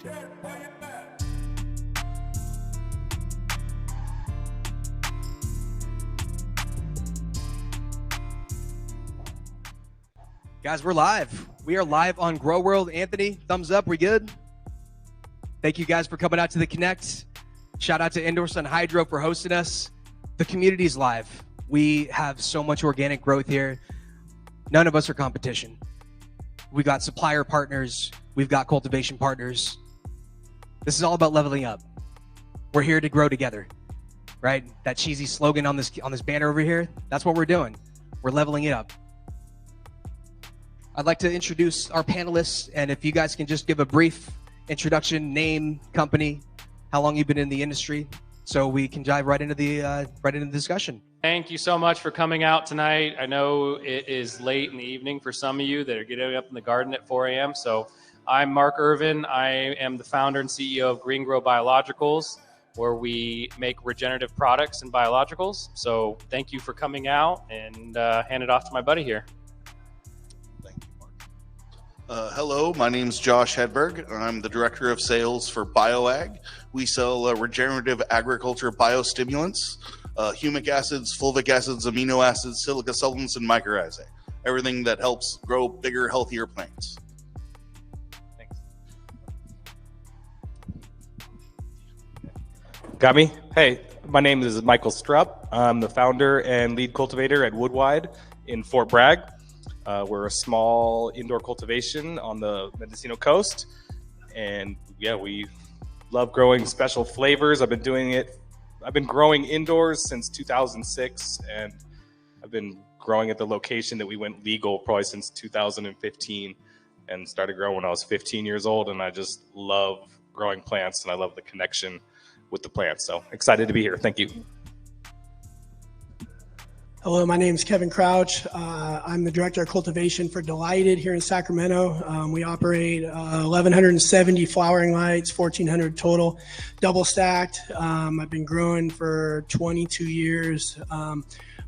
Guys, we're live. We are live on Grow World. Anthony, thumbs up. We good? Thank you guys for coming out to the CoNNect. Shout out to Indoor Sun Hydro for hosting us. The community's live. We have so much organic growth here. None of us are competition. We've got supplier partners. We've got cultivation partners. This is all about leveling up. We're here to grow together, right? That cheesy slogan on this banner over here, that's what we're doing. We're leveling it up. I'd like to introduce our panelists, and if you guys can just give a brief introduction, name, company, how long you've been in the industry, so we can dive right into the discussion. Thank you so much for coming out tonight. I know it is late in the evening for some of you that are getting up in the garden at 4 a.m. So I'm Mark Ervin. I am the founder and CEO of GreenGro Biologicals, where we make regenerative products and biologicals. So thank you for coming out, and hand it off to my buddy here. Hello, my name is Josh Hedberg. I'm the Director of Sales for BioAg. We sell regenerative agriculture biostimulants, humic acids, fulvic acids, amino acids, silica supplements, and mycorrhizae. Everything that helps grow bigger, healthier plants. Thanks. Got me? Hey, my name is Michael Strupp. I'm the founder and lead cultivator at Woodwide in Fort Bragg. We're a small indoor cultivation on the Mendocino coast, and yeah, we love growing special flavors. I've been growing indoors since 2006, and I've been growing at the location that we went legal probably since 2015, and started growing when I was 15 years old. And I just love growing plants, and I love the connection with the plants. So excited to be here. Thank you. Hello, my name is Kevin Crouch. I'm the Director of Cultivation for Delighted here in Sacramento. We operate 1,170 flowering lights, 1,400 total, double stacked. I've been growing for 22 years,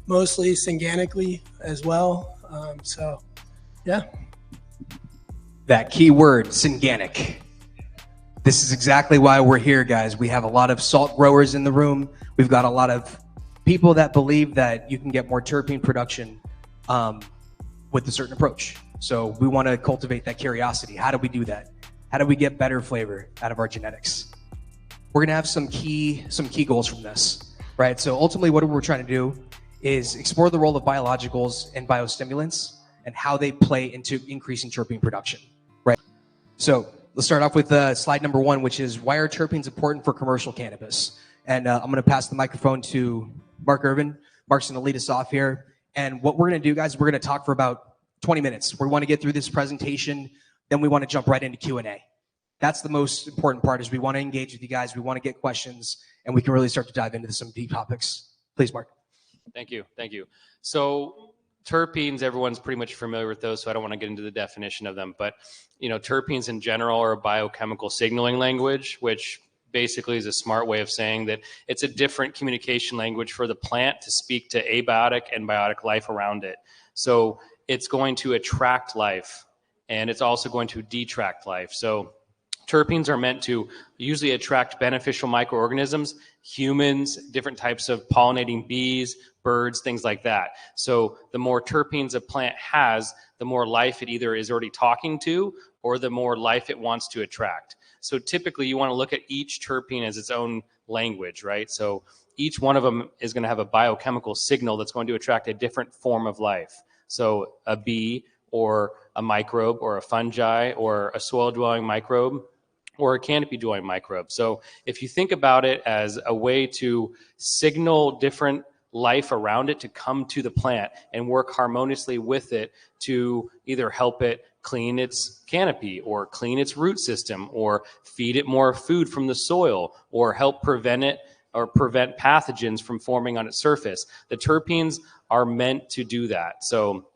mostly synganically as well. So, yeah. That key word, Synganic. This is exactly why we're here, guys. We have a lot of salt growers in the room. We've got a lot of people that believe that you can get more terpene production with a certain approach. So we want to cultivate that curiosity. How do we do that? How do we get better flavor out of our genetics? We're gonna have some key goals from this, right? So ultimately what we're trying to do is explore the role of biologicals and biostimulants and how they play into increasing terpene production, right? So let's start off with slide number 1, which is why are terpenes important for commercial cannabis? And I'm gonna pass the microphone to Mark Ervin. Mark's going to lead us off here. And what we're going to do, guys, we're going to talk for about 20 minutes. We want to get through this presentation. Then we want to jump right into Q&A. That's the most important part, is we want to engage with you guys. We want to get questions, and we can really start to dive into some deep topics. Please, Mark. Thank you. Thank you. So terpenes, everyone's pretty much familiar with those, so I don't want to get into the definition of them. But, you know, terpenes in general are a biochemical signaling language, which basically is a smart way of saying that it's a different communication language for the plant to speak to abiotic and biotic life around it. So it's going to attract life, and it's also going to detract life. So terpenes are meant to usually attract beneficial microorganisms, humans, different types of pollinating bees, birds, things like that. So the more terpenes a plant has, the more life it either is already talking to or the more life it wants to attract. So typically you want to look at each terpene as its own language, right? So each one of them is going to have a biochemical signal that's going to attract a different form of life. So a bee or a microbe or a fungi or a soil-dwelling microbe or a canopy-dwelling microbe. So if you think about it as a way to signal different life around it to come to the plant and work harmoniously with it to either help it clean its canopy or clean its root system or feed it more food from the soil or help prevent it or prevent pathogens from forming on its surface. The terpenes are meant to do that. So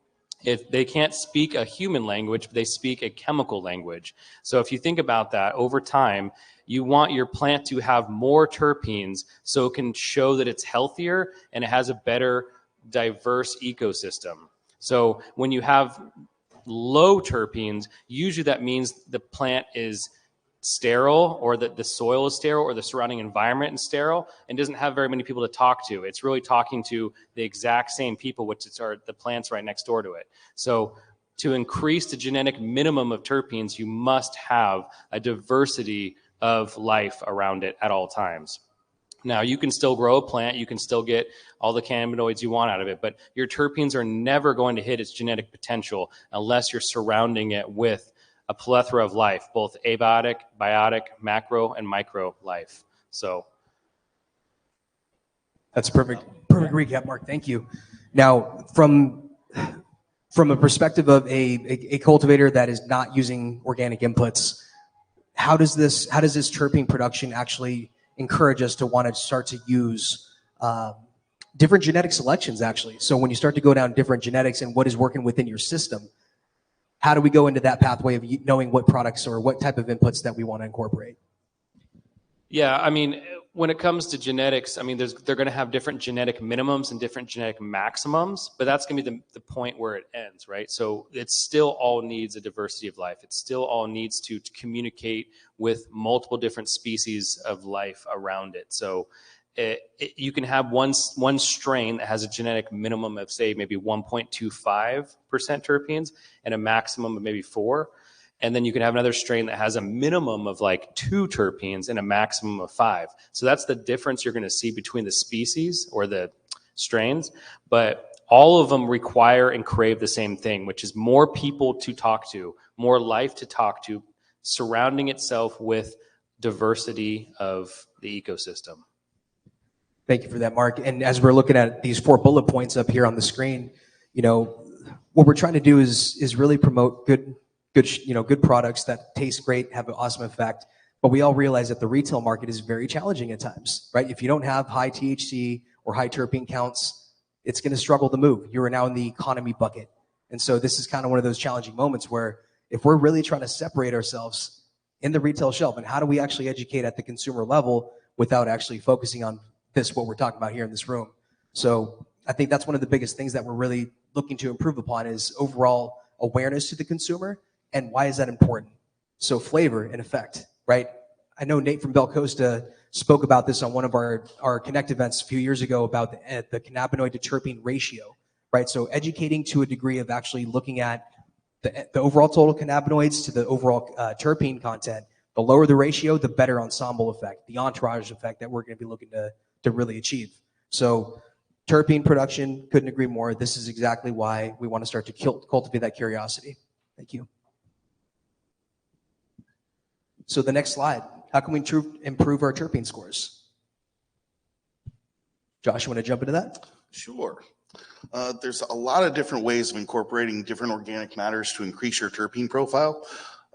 if they can't speak a human language, they speak a chemical language. So if you think about that over time, you want your plant to have more terpenes so it can show that it's healthier and it has a better diverse ecosystem. So when you have low terpenes, usually that means the plant is sterile, or that the soil is sterile, or the surrounding environment is sterile, and doesn't have very many people to talk to. It's really talking to the exact same people, which are the plants right next door to it. So to increase the genetic minimum of terpenes, you must have a diversity of life around it at all times. Now, you can still grow a plant, you can still get all the cannabinoids you want out of it, but your terpenes are never going to hit its genetic potential unless you're surrounding it with a plethora of life, both abiotic, biotic, macro, and micro life. So that's perfect recap, Mark. Thank you. Now, from a perspective of a cultivator that is not using organic inputs, how does this terpene production actually encourage us to want to start to use different genetic selections, actually? So when you start to go down different genetics and what is working within your system, how do we go into that pathway of knowing what products or what type of inputs that we want to incorporate? Yeah, I mean, when it comes to genetics, I mean, they're going to have different genetic minimums and different genetic maximums, but that's going to be the point where it ends, right? So it still all needs a diversity of life. It still all needs to communicate with multiple different species of life around it. So you can have one strain that has a genetic minimum of, say, maybe 1.25% terpenes and a maximum of maybe 4. And then you can have another strain that has a minimum of like 2 terpenes and a maximum of 5. So that's the difference you're going to see between the species or the strains. But all of them require and crave the same thing, which is more people to talk to, more life to talk to, surrounding itself with diversity of the ecosystem. Thank you for that, Mark. And as we're looking at these 4 bullet points up here on the screen, what we're trying to do is really promote good products that taste great, have an awesome effect. But we all realize that the retail market is very challenging at times, right? If you don't have high THC or high terpene counts, it's going to struggle to move. You are now in the economy bucket. And so this is kind of one of those challenging moments where if we're really trying to separate ourselves in the retail shelf, and how do we actually educate at the consumer level without actually focusing on what we're talking about here in this room? So I think that's one of the biggest things that we're really looking to improve upon is overall awareness to the consumer. And why is that important? So flavor and effect, right? I know Nate from Bell Costa spoke about this on one of our CoNNect events a few years ago about the cannabinoid to terpene ratio, right? So educating to a degree of actually looking at the overall total cannabinoids to the overall terpene content. The lower the ratio, the better ensemble effect, the entourage effect that we're going to be looking to really achieve. So terpene production, couldn't agree more. This is exactly why we want to start to cultivate that curiosity. Thank you. So the next slide, how can we improve our terpene scores? Josh, you want to jump into that? Sure. There's a lot of different ways of incorporating different organic matters to increase your terpene profile.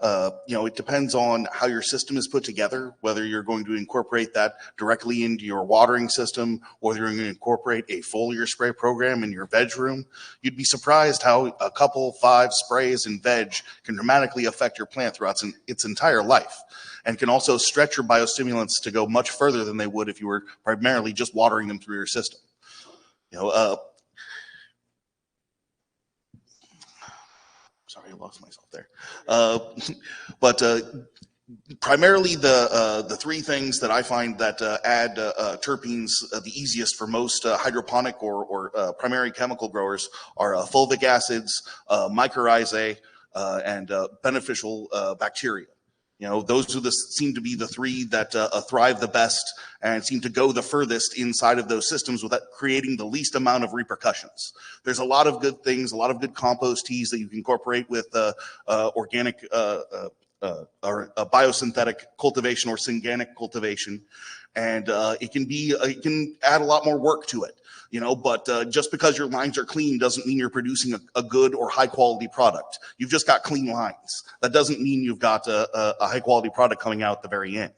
It depends on how your system is put together, whether you're going to incorporate that directly into your watering system, or you're going to incorporate a foliar spray program in your veg room. You'd be surprised how a couple 5 sprays in veg can dramatically affect your plant throughout its entire life, and can also stretch your biostimulants to go much further than they would if you were primarily just watering them through your system. Sorry, I lost myself there. But primarily the 3 things that I find that add terpenes the easiest for most hydroponic or primary chemical growers are fulvic acids, mycorrhizae, and beneficial bacteria. Those seem to be the 3 that thrive the best and seem to go the furthest inside of those systems without creating the least amount of repercussions. There's a lot of good things, a lot of good compost teas that you can incorporate with organic or biosynthetic cultivation or Synganic cultivation, and it can add a lot more work to it. But just because your lines are clean doesn't mean you're producing a good or high quality product. You've just got clean lines. That doesn't mean you've got a high quality product coming out at the very end.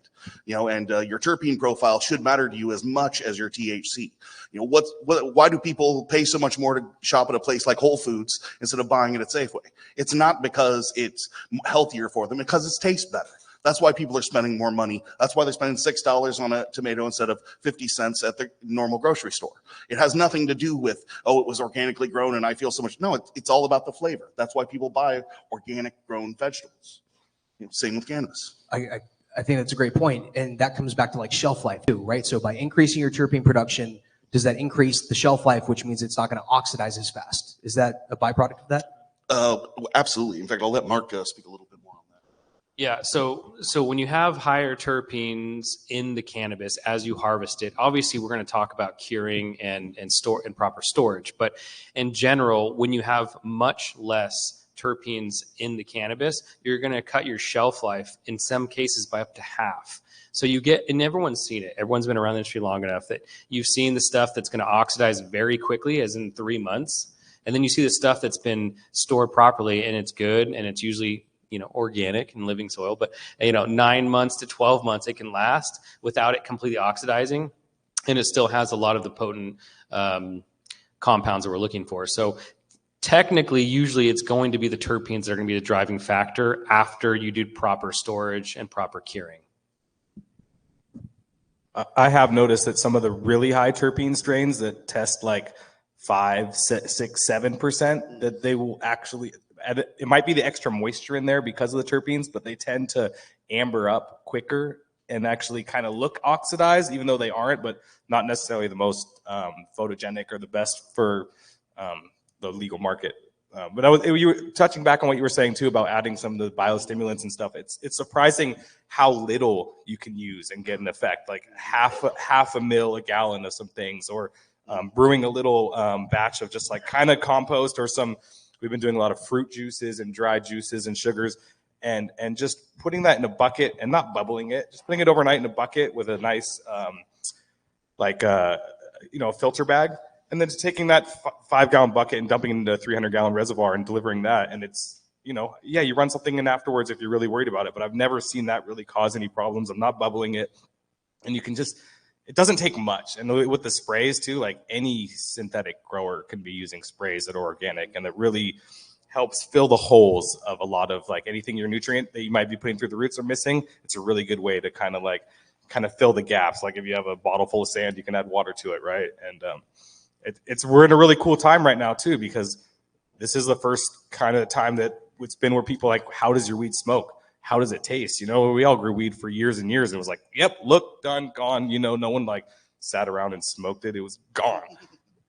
And your terpene profile should matter to you as much as your THC. Why do people pay so much more to shop at a place like Whole Foods instead of buying it at Safeway? It's not because it's healthier for them, because it tastes better. That's why people are spending more money. That's why they're spending $6 on a tomato instead of 50 cents at the normal grocery store. It has nothing to do with, it was organically grown and I feel so much. No, it's all about the flavor. That's why people buy organic grown vegetables. Same with cannabis. I I think that's a great point, and that comes back to like shelf life too, right? So by increasing your terpene production, does that increase the shelf life, which means it's not going to oxidize as fast? Is that a byproduct of that? Absolutely. In fact, I'll let Mark speak a little bit more on that. Yeah, so when you have higher terpenes in the cannabis as you harvest it, obviously we're going to talk about curing and proper storage. But in general, when you have much less terpenes in the cannabis, you're going to cut your shelf life in some cases by up to half. So you get, and everyone's seen it. Everyone's been around the industry long enough that you've seen the stuff that's going to oxidize very quickly, as in 3 months, and then you see the stuff that's been stored properly and it's good, and it's usually organic and living soil, but 9 months to 12 months it can last without it completely oxidizing, and it still has a lot of the potent compounds that we're looking for. So technically, usually it's going to be the terpenes that are going to be the driving factor after you do proper storage and proper curing. I have noticed that some of the really high terpene strains that test like 5, 6, 7%, that they will actually, it might be the extra moisture in there because of the terpenes, but they tend to amber up quicker and actually kind of look oxidized, even though they aren't, but not necessarily the most photogenic or the best for the legal market. But you were touching back on what you were saying too about adding some of the biostimulants and stuff. It's surprising how little you can use and get an effect, like half a mil a gallon of some things, or brewing a little batch of just like kind of compost or some. We've been doing a lot of fruit juices and dry juices and sugars, and just putting that in a bucket and not bubbling it, just putting it overnight in a bucket with a nice filter bag. And then just taking that 5-gallon bucket and dumping it into a 300-gallon reservoir and delivering that. And it's, you run something in afterwards if you're really worried about it. But I've never seen that really cause any problems. I'm not bubbling it. And you can just, it doesn't take much. And with the sprays too, like any synthetic grower can be using sprays that are organic. And that really helps fill the holes of a lot of like anything your nutrient that you might be putting through the roots are missing. It's a really good way to kind of fill the gaps. Like if you have a bottle full of sand, you can add water to it, right? And we're in a really cool time right now too, because this is the first kind of time that it's been where people are like, how does your weed smoke? How does it taste? We all grew weed for years and years. It was like, yep, look, done, gone. No one like sat around and smoked it. It was gone.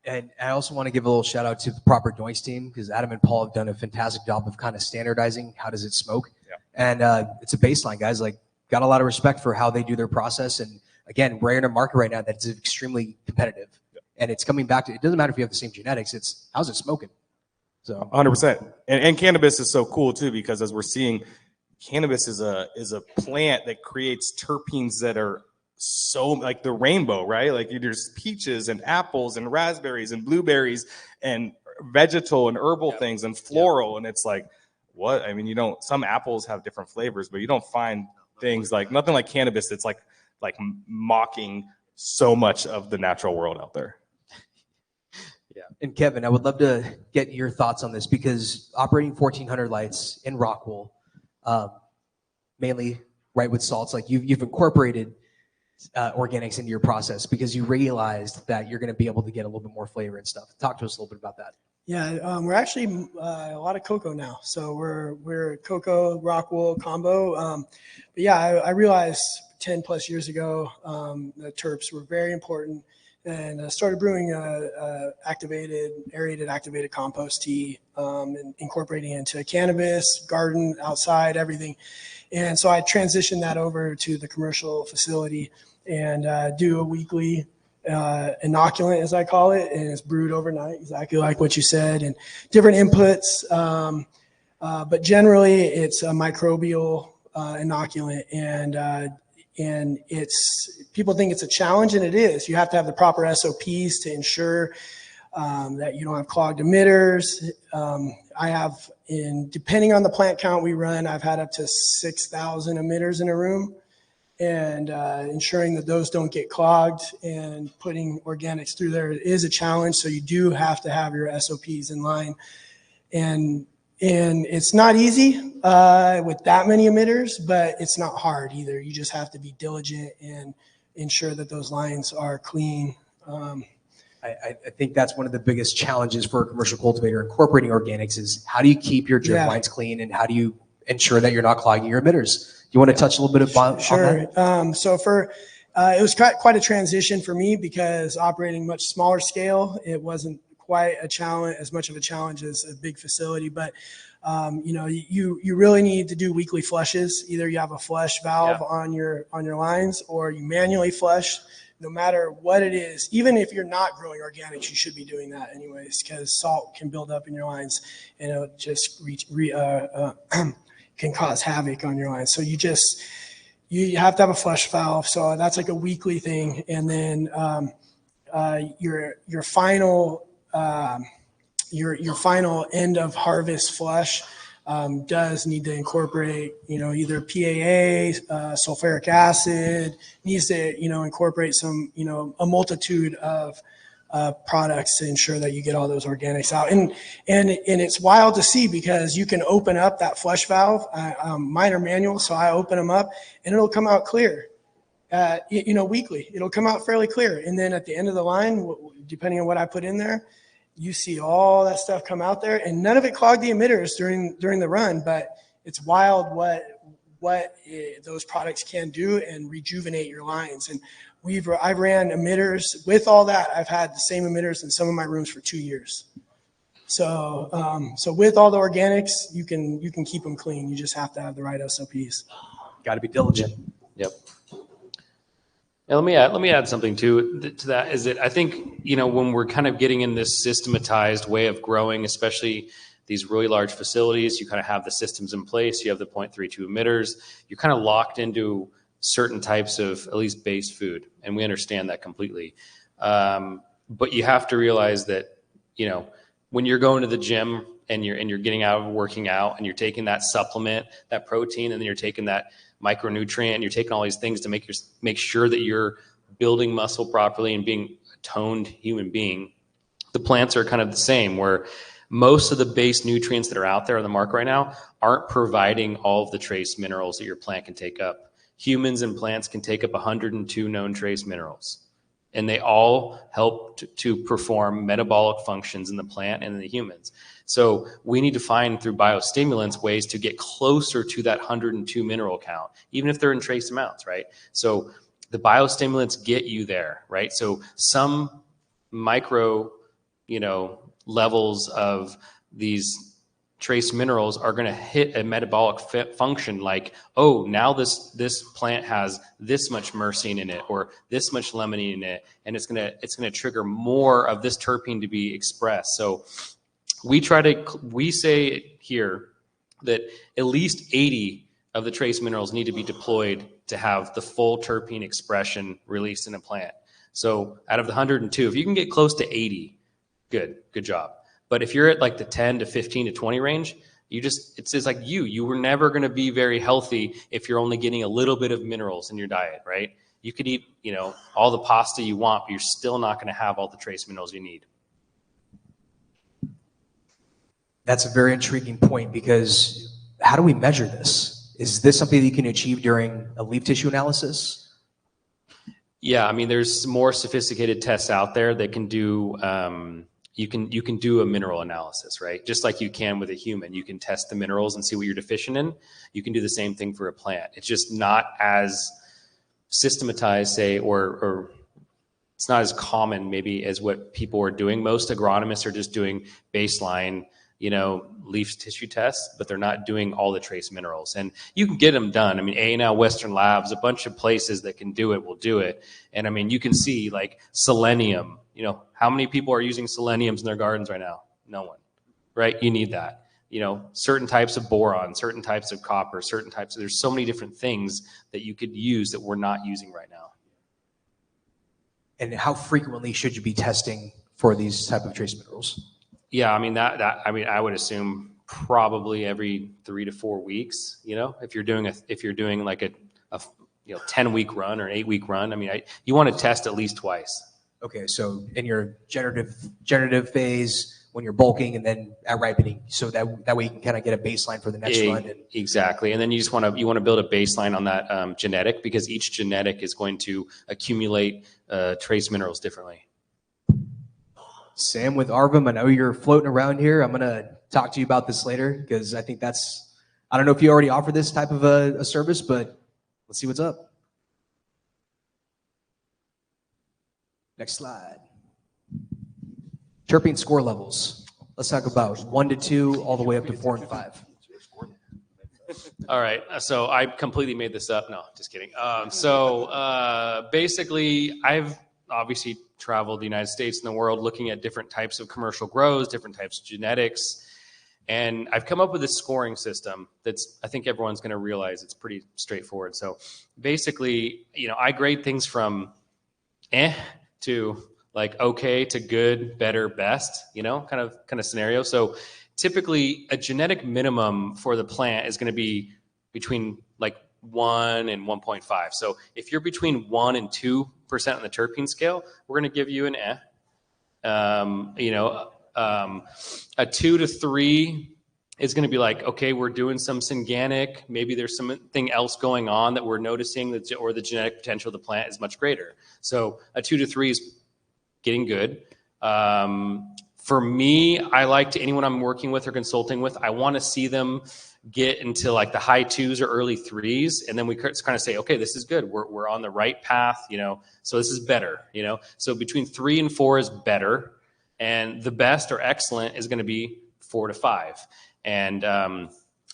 And I also want to give a little shout out to the Proper Joints team, because Adam and Paul have done a fantastic job of kind of standardizing how does it smoke. Yeah. And it's a baseline, guys. Like, got a lot of respect for how they do their process. And again, we're in a market right now that's extremely competitive. And it's coming back to, it doesn't matter if you have the same genetics, it's how's it smoking? So 100%. And cannabis is so cool too, because as we're seeing, cannabis is a plant that creates terpenes that are so like the rainbow, right? Like there's peaches and apples and raspberries and blueberries and vegetal and herbal things and floral. And it's like, what? I mean, some apples have different flavors, but you don't find things like, nothing like cannabis that's like mocking so much of the natural world out there. Yeah. And Kevin, I would love to get your thoughts on this, because operating 1,400 lights in Rockwool, mainly right with salts, like you've incorporated organics into your process because you realized that you're going to be able to get a little bit more flavor and stuff. Talk to us a little bit about that. Yeah, we're actually a lot of cocoa now. So we're cocoa Rockwool combo. But yeah, I realized 10 plus years ago the terps were very important, and started brewing aerated activated compost tea, and incorporating it into cannabis, garden, outside, everything. And so I transitioned that over to the commercial facility and do a weekly inoculant, as I call it, and it's brewed overnight, exactly like what you said, and different inputs. But generally, it's a microbial inoculant, and it's, people think it's a challenge, and it is. You have to have the proper SOPs to ensure that you don't have clogged emitters. I have, depending on the plant count we run, I've had up to 6,000 emitters in a room, and ensuring that those don't get clogged and putting organics through there is a challenge. So you do have to have your SOPs in line, and it's not easy with that many emitters, but it's not hard either. You just have to be diligent and ensure that those lines are clean. I think that's one of the biggest challenges for a commercial cultivator incorporating organics is how do you keep your drip lines clean, and how do you ensure that you're not clogging your emitters. You want to touch a little bit about Sure. on that? So it was quite a transition for me because operating much smaller scale, it wasn't quite a challenge, as much of a challenge as a big facility. But you really need to do weekly flushes. Either you have a flush valve on your lines, or you manually flush. No matter what it is, even if you're not growing organics, you should be doing that anyways, because salt can build up in your lines and it'll just can cause havoc on your lines. So you have to have a flush valve. So that's like a weekly thing. And then your final end of harvest flush does need to incorporate, either PAA, sulfuric acid, needs to, incorporate some, a multitude of products to ensure that you get all those organics out. And it's wild to see because you can open up that flush valve. Mine are manual, so I open them up and it'll come out clear. Weekly, it'll come out fairly clear. And then at the end of the line, depending on what I put in there, you see all that stuff come out there, and none of it clogged the emitters during the run. But it's wild what those products can do and rejuvenate your lines. And I've ran emitters with all that. I've had the same emitters in some of my rooms for 2 years. So with all the organics, you can keep them clean. You just have to have the right SOPs. Got to be diligent. Yep. Now, let me add something to that. Is that I think when we're kind of getting in this systematized way of growing, especially these really large facilities, you kind of have the systems in place. You have the 0.32 emitters. You're kind of locked into certain types of at least base food, and we understand that completely. But you have to realize that when you're going to the gym and you're getting out of working out and you're taking that supplement, that protein, and then you're taking that micronutrient, and you're taking all these things to make sure that you're building muscle properly and being a toned human being. The plants are kind of the same, where most of the base nutrients that are out there on the market right now aren't providing all of the trace minerals that your plant can take up. Humans and plants can take up 102 known trace minerals, and they all help to perform metabolic functions in the plant and in the humans. So we need to find, through biostimulants, ways to get closer to that 102 mineral count, even if they're in trace amounts, right? So the biostimulants get you there, right? So some micro, levels of these trace minerals are going to hit a metabolic function, like, oh, now this plant has this much myrcene in it, or this much limonene in it, and it's going to trigger more of this terpene to be expressed. So we say here that at least 80 of the trace minerals need to be deployed to have the full terpene expression released in a plant. So out of the 102, if you can get close to 80, good job. But if you're at like the 10 to 15 to 20 range, it's like you were never going to be very healthy if you're only getting a little bit of minerals in your diet, right? You could eat, all the pasta you want, but you're still not going to have all the trace minerals you need. That's a very intriguing point, because how do we measure this? Is this something that you can achieve during a leaf tissue analysis? Yeah, I mean, there's more sophisticated tests out there that can do, you can do a mineral analysis, right? Just like you can with a human. You can test the minerals and see what you're deficient in. You can do the same thing for a plant. It's just not as systematized, say, or it's not as common maybe as what people are doing. Most agronomists are just doing baseline, leaf tissue tests, but they're not doing all the trace minerals. And you can get them done. I mean, A&L, Western Labs, a bunch of places that can do it will do it. And I mean, you can see like selenium, how many people are using seleniums in their gardens right now? No one, right? You need that. Certain types of boron, certain types of copper, there's so many different things that you could use that we're not using right now. And how frequently should you be testing for these type of trace minerals? Yeah, I mean I would assume probably every 3 to 4 weeks. If you're doing like a 10-week run or an 8-week run, I mean you want to test at least twice. Okay, so in your generative phase, when you're bulking, and then at ripening, so that way you can kind of get a baseline for the next run. Exactly, and then you want to build a baseline on that genetic, because each genetic is going to accumulate trace minerals differently. Sam with Ervin, I know you're floating around here. I'm going to talk to you about this later, because I think that's I don't know if you already offer this type of a service, but let's see what's up. Next slide. Terpene score levels. Let's talk about 1 to 2, all the way up to 4 and 5. All right, so I completely made this up. No, just kidding. Basically, I've obviously traveled the United States and the world looking at different types of commercial grows, different types of genetics, and I've come up with this scoring system that's, I think everyone's going to realize it's pretty straightforward. So basically, I grade things from to like okay to good, better, best, kind of scenario. So typically a genetic minimum for the plant is going to be between like 1 and 1.5. So if you're between 1 and 2% on the terpene scale, we're going to give you an a 2 to 3 is going to be like, okay, we're doing some Synganic. Maybe there's something else going on that we're noticing, or the genetic potential of the plant is much greater. So a 2 to 3 is getting good. For me, I like to, anyone I'm working with or consulting with, I want to see them get into like the high 2s or early 3s. And then we kind of say, okay, this is good. We're on the right path, so this is better, So between 3 and 4 is better. And the best or excellent is going to be 4 to 5. And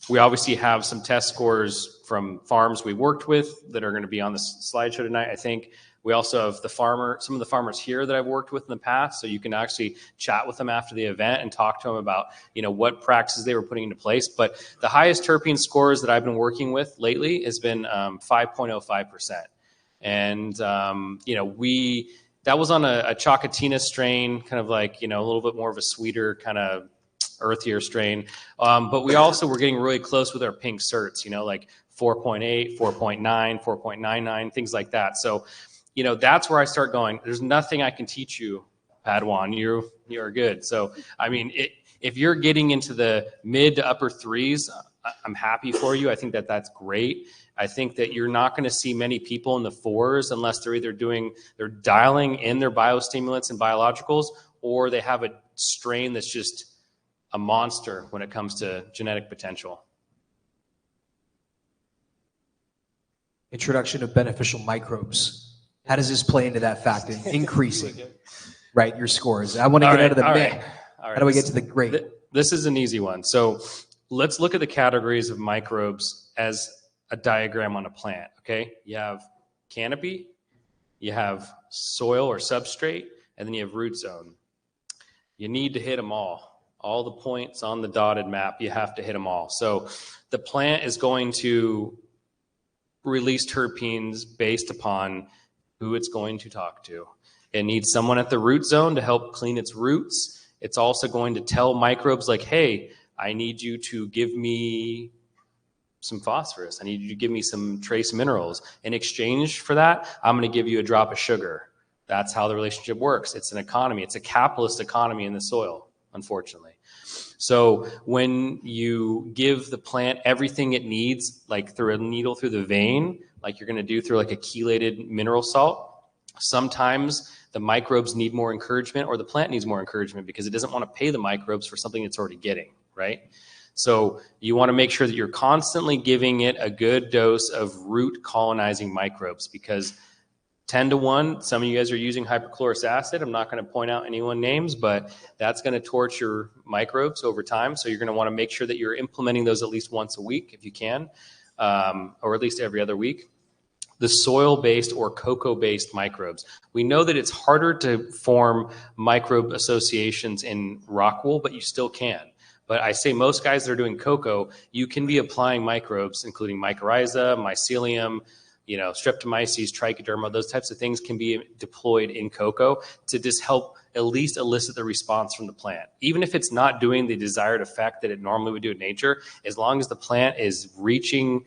we obviously have some test scores from farms we worked with that are going to be on the slideshow tonight, I think. We also have some of the farmers here that I've worked with in the past, so you can actually chat with them after the event and talk to them about, what practices they were putting into place. But the highest terpene scores that I've been working with lately has been 5.05%. And, that was on a Chocotina strain, kind of like, a little bit more of a sweeter, kind of earthier strain. But we also were getting really close with our pink certs, like 4.8, 4.9, 4.99, things like that. So, that's where I start going, there's nothing I can teach you, Padawan. You're good. So, I mean, if you're getting into the mid to upper 3s, I'm happy for you. I think that's great. I think that you're not going to see many people in the 4s unless they're either they're dialing in their biostimulants and biologicals, or they have a strain that's just a monster when it comes to genetic potential. Introduction of beneficial microbes. How does this play into that fact in increasing, right, your scores? I want to get out of the meh. How do we get to the great? This is an easy one. So let's look at the categories of microbes as a diagram on a plant, okay? You have canopy, you have soil or substrate, and then you have root zone. You need to hit them all. All the points on the dotted map, you have to hit them all. So the plant is going to release terpenes based upon who it's going to talk to. It needs someone at the root zone to help clean its roots. It's also going to tell microbes like, hey, I need you to give me some phosphorus. I need you to give me some trace minerals. In exchange for that, I'm going to give you a drop of sugar. That's how the relationship works. It's an economy. It's a capitalist economy in the soil, unfortunately. So when you give the plant everything it needs, like through a needle through the vein, like you're going to do through like a chelated mineral salt, sometimes the microbes need more encouragement, or the plant needs more encouragement because it doesn't want to pay the microbes for something it's already getting, right? So you want to make sure that you're constantly giving it a good dose of root colonizing microbes, because 10 to 1, some of you guys are using hypochlorous acid. I'm not going to point out anyone names, but that's going to torch your microbes over time. So you're going to want to make sure that you're implementing those at least once a week if you can, or at least every other week. The soil-based or cocoa-based microbes. We know that it's harder to form microbe associations in rock wool, but you still can. But I say most guys that are doing cocoa, you can be applying microbes, including mycorrhiza, mycelium, streptomyces, trichoderma, those types of things can be deployed in cocoa to just help at least elicit the response from the plant. Even if it's not doing the desired effect that it normally would do in nature, as long as the plant is reaching,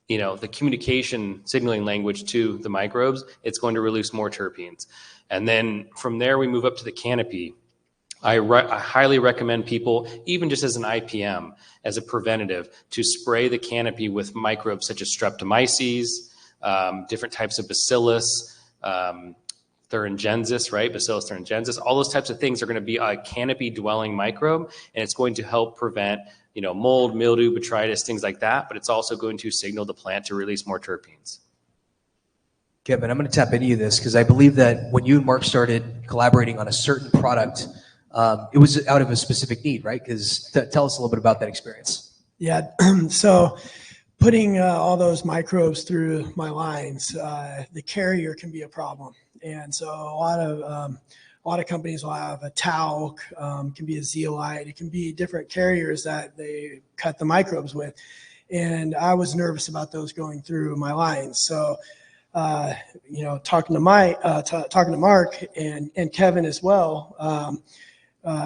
the communication signaling language to the microbes, it's going to release more terpenes. And then from there, we move up to the canopy. I highly recommend people, even just as an IPM, as a preventative, to spray the canopy with microbes such as streptomyces, different types of bacillus, thuringiensis, right? Bacillus thuringiensis. All those types of things are going to be a canopy-dwelling microbe, and it's going to help prevent, mold, mildew, botrytis, things like that, but it's also going to signal the plant to release more terpenes. Kevin, I'm going to tap into this because I believe that when you and Mark started collaborating on a certain product, it was out of a specific need, right? Because tell us a little bit about that experience. Yeah, so putting all those microbes through my lines, the carrier can be a problem. And so a lot of companies will have a talc, can be a zeolite, it can be different carriers that they cut the microbes with. And I was nervous about those going through my lines. So talking to Mark and Kevin as well,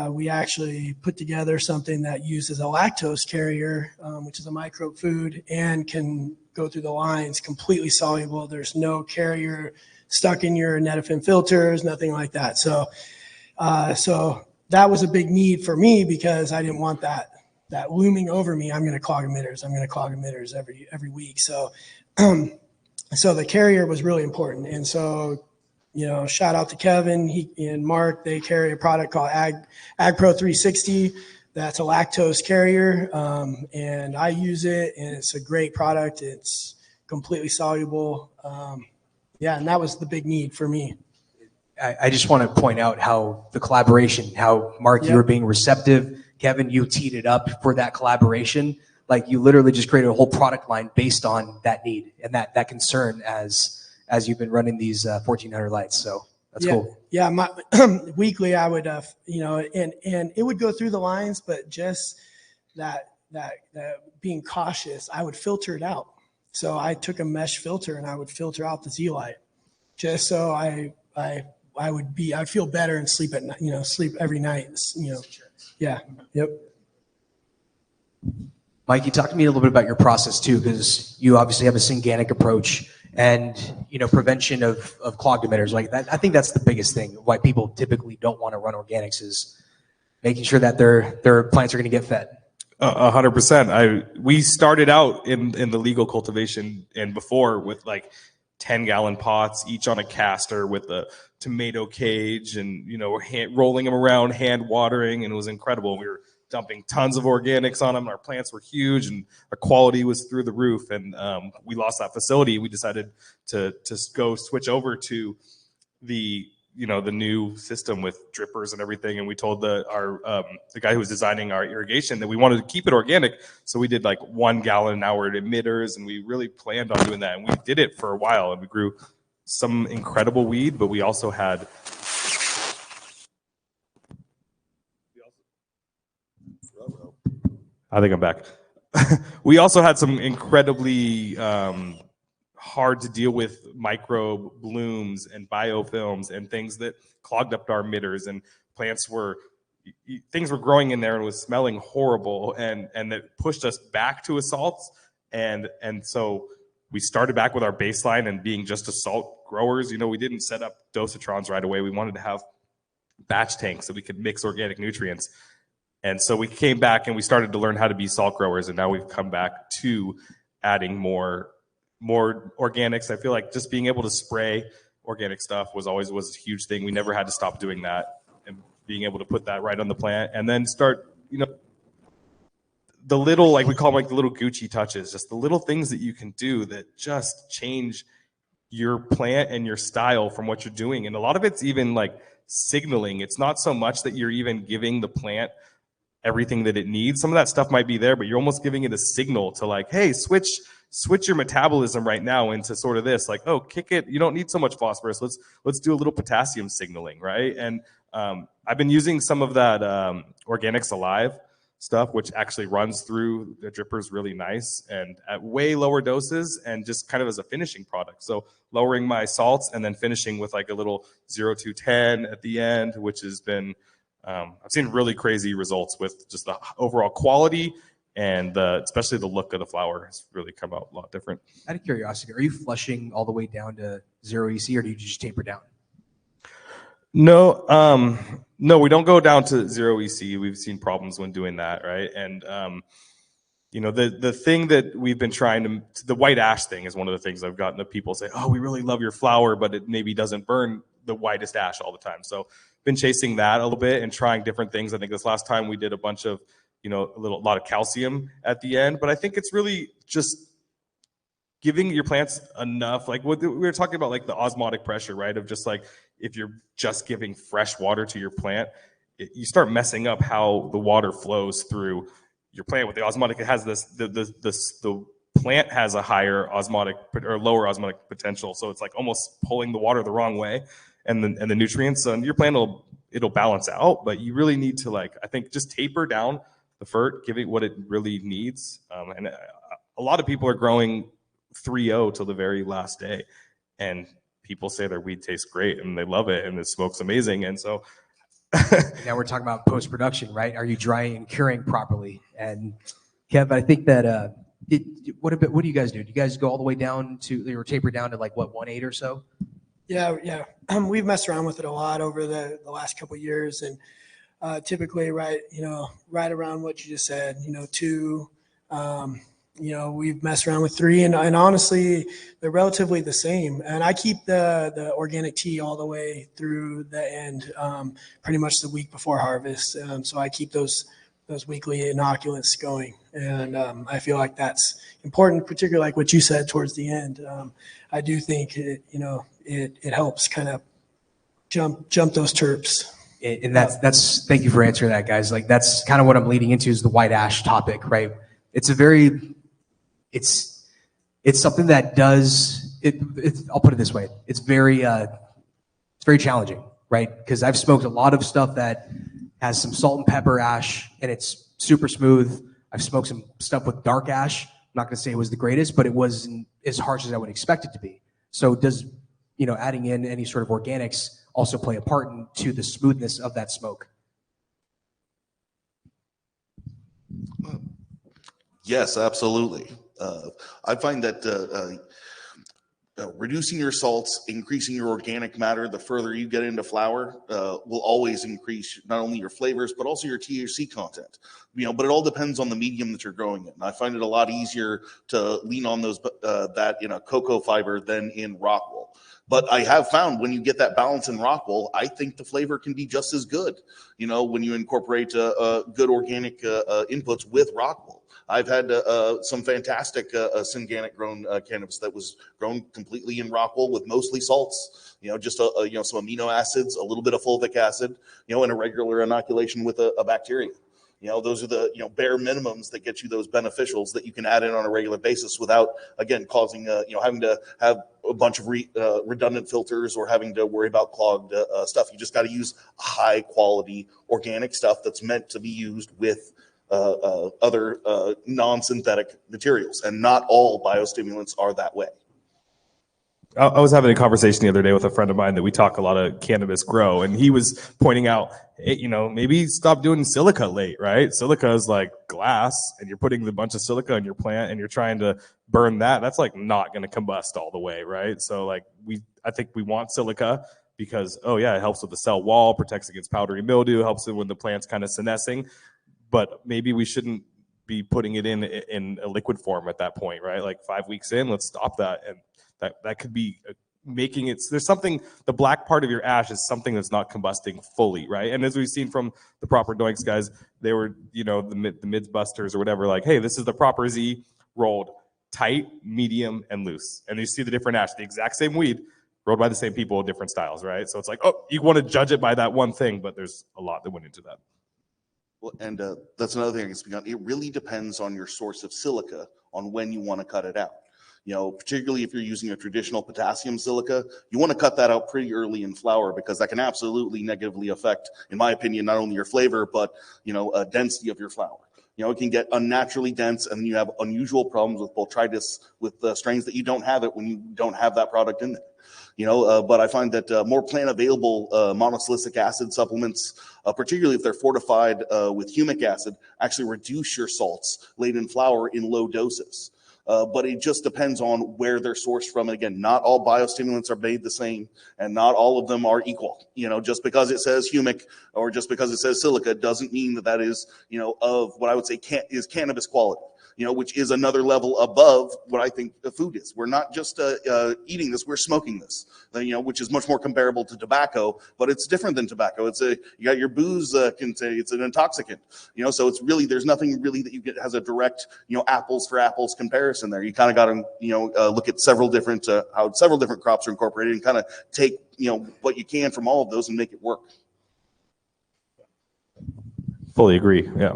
we actually put together something that uses a lactose carrier, which is a microbe food, and can go through the lines completely soluble. There's no carrier stuck in your Netafim filters, nothing like that. So that was a big need for me because I didn't want that looming over me. I'm going to clog emitters every week. So so the carrier was really important. And so, shout out to Kevin and Mark. They carry a product called AgPro 360. That's a lactose carrier. And I use it, and it's a great product. It's completely soluble. And that was the big need for me. I just want to point out how the collaboration, how Mark, you were being receptive. Kevin, you teed it up for that collaboration. Like you literally just created a whole product line based on that need and that concern as you've been running these 1400 lights. So that's cool. Yeah, my weekly I would, and it would go through the lines, but just that being cautious, I would filter it out. So I took a mesh filter and I would filter out the zeolite, just so I'd feel better and sleep at night, sleep every night, Yeah. Yep. Mikey, talk to me a little bit about your process too, because you obviously have a Synganic approach and prevention of clogged emitters like that. I think that's the biggest thing why people typically don't want to run organics is making sure that their plants are going to get fed. 100%. We started out in the legal cultivation and before with like 10-gallon pots, each on a caster with a tomato cage, and rolling them around, hand watering, and it was incredible. We were dumping tons of organics on them. Our plants were huge, and our quality was through the roof. And we lost that facility. We decided to go switch over to the new system with drippers and everything. And we told the guy who was designing our irrigation that we wanted to keep it organic. So we did like 1 gallon an hour emitters, and we really planned on doing that. And we did it for a while, and we grew some incredible weed, but we also had I think I'm back. We also had some incredibly hard to deal with microbe blooms and biofilms and things that clogged up our emitters, and things were growing in there and was smelling horrible, and that pushed us back to assaults. And so we started back with our baseline and being just assault growers. We didn't set up dosatrons right away. We wanted to have batch tanks so we could mix organic nutrients. And so we came back and we started to learn how to be salt growers, and now we've come back to adding more organics. I feel like just being able to spray organic stuff was a huge thing. We never had to stop doing that, and being able to put that right on the plant and then start, the little, like we call them, like the little Gucci touches, just the little things that you can do that just change your plant and your style from what you're doing. And a lot of it's even like signaling. It's not so much that you're even giving the plant everything that it needs. Some of that stuff might be there, but you're almost giving it a signal to like, hey, switch your metabolism right now into sort of this, like, oh, kick it. You don't need so much phosphorus. Let's do a little potassium signaling, right? And I've been using some of that Organics Alive stuff, which actually runs through the drippers really nice and at way lower doses, and just kind of as a finishing product. So lowering my salts and then finishing with like a little 0-10 at the end, which has been I've seen really crazy results with just the overall quality and especially the look of the flower has really come out a lot different. Out of curiosity, are you flushing all the way down to 0 EC, or do you just taper down? No, we don't go down to 0 EC. We've seen problems when doing that, right? And the thing that we've been trying to, the white ash thing is one of the things I've gotten to people say, oh, we really love your flower, but it maybe doesn't burn the whitest ash all the time. So been chasing that a little bit and trying different things. I think this last time we did a bunch of a lot of calcium at the end. But I think it's really just giving your plants enough, like what we were talking about, like the osmotic pressure, right? Of just like, if you're just giving fresh water to your plant, you start messing up how the water flows through your plant. With the osmotic, it has the plant has a higher osmotic or lower osmotic potential. So it's like almost pulling the water the wrong way, and the nutrients on your plant it'll balance out. But you really need to, like, I think, just taper down the FERT, give it what it really needs. And a lot of people are growing 3.0 till the very last day, and people say their weed tastes great and they love it and it smokes amazing. And so now we're talking about post-production, right? Are you drying and curing properly? And Kev, I think that what do you guys do? Do you guys go all the way down to, or taper down to like what, 1.8 or so? Yeah. We've messed around with it a lot over the last couple of years, and typically right around what you just said, 2. We've messed around with 3, and honestly, they're relatively the same. And I keep the organic tea all the way through the end, pretty much the week before harvest. So I keep those weekly inoculants going, and I feel like that's important, particularly like what you said towards the end. I do think it helps kind of jump those terps. And that's thank you for answering that, guys. Like, that's kind of what I'm leading into, is the white ash topic, right? It's something that does it. I'll put it this way: it's very challenging, right? Because I've smoked a lot of stuff that has some salt and pepper ash, and it's super smooth. I've smoked some stuff with dark ash. I'm not going to say it was the greatest, but it wasn't as harsh as I would expect it to be. So does adding in any sort of organics also play a part into the smoothness of that smoke? Yes, absolutely. I find that reducing your salts, increasing your organic matter, the further you get into flower, will always increase not only your flavors, but also your THC content. But it all depends on the medium that you're growing in. I find it a lot easier to lean on that in a cocoa fiber than in rockwool. But I have found when you get that balance in rockwool, I think the flavor can be just as good, when you incorporate good organic inputs with rockwool. I've had some fantastic Synganic grown cannabis that was grown completely in rockwool with mostly salts, just some amino acids, a little bit of fulvic acid, and a regular inoculation with a bacteria. Those are the bare minimums that get you those beneficials that you can add in on a regular basis without, again, causing having to have a bunch of redundant filters or having to worry about clogged stuff. You just got to use high quality organic stuff that's meant to be used with other non-synthetic materials, and not all biostimulants are that way. I was having a conversation the other day with a friend of mine that we talk a lot of cannabis grow, and he was pointing out, hey, maybe stop doing silica late, right? Silica is like glass, and you're putting a bunch of silica in your plant, and you're trying to burn that. That's like not going to combust all the way, right? So like I think we want silica because, it helps with the cell wall, protects against powdery mildew, helps it when the plant's kind of senescing. But maybe we shouldn't be putting it in a liquid form at that point, right? Like 5 weeks in, let's stop that. And that could be making it, there's something, the black part of your ash is something that's not combusting fully, right? And as we've seen from the Proper Doinks guys, they were, the mids busters or whatever, like, hey, this is the Proper Z rolled tight, medium, and loose. And you see the different ash, the exact same weed, rolled by the same people, different styles, right? So it's like, you want to judge it by that one thing, but there's a lot that went into that. Well, and that's another thing I can speak on. It really depends on your source of silica on when you want to cut it out. Particularly if you're using a traditional potassium silica, you want to cut that out pretty early in flower, because that can absolutely negatively affect, in my opinion, not only your flavor, but, density of your flower. It can get unnaturally dense, and you have unusual problems with botrytis with strains that you don't have it when you don't have that product in there. But I find that more plant available monosilicic acid supplements, particularly if they're fortified with humic acid, actually reduce your salts late in flower in low doses. But it just depends on where they're sourced from. And again, not all biostimulants are made the same, and not all of them are equal. Just because it says humic or just because it says silica doesn't mean that is, of what I would say is cannabis quality. which is another level above what I think the food is. We're not just eating this, we're smoking this, which is much more comparable to tobacco, but it's different than tobacco. You got your booze, can say it's an intoxicant, so it's really, there's nothing really that you get has a direct, apples for apples comparison there. You kind of got to, look at several different, how several different crops are incorporated and kind of take, what you can from all of those and make it work. Fully agree. Yeah.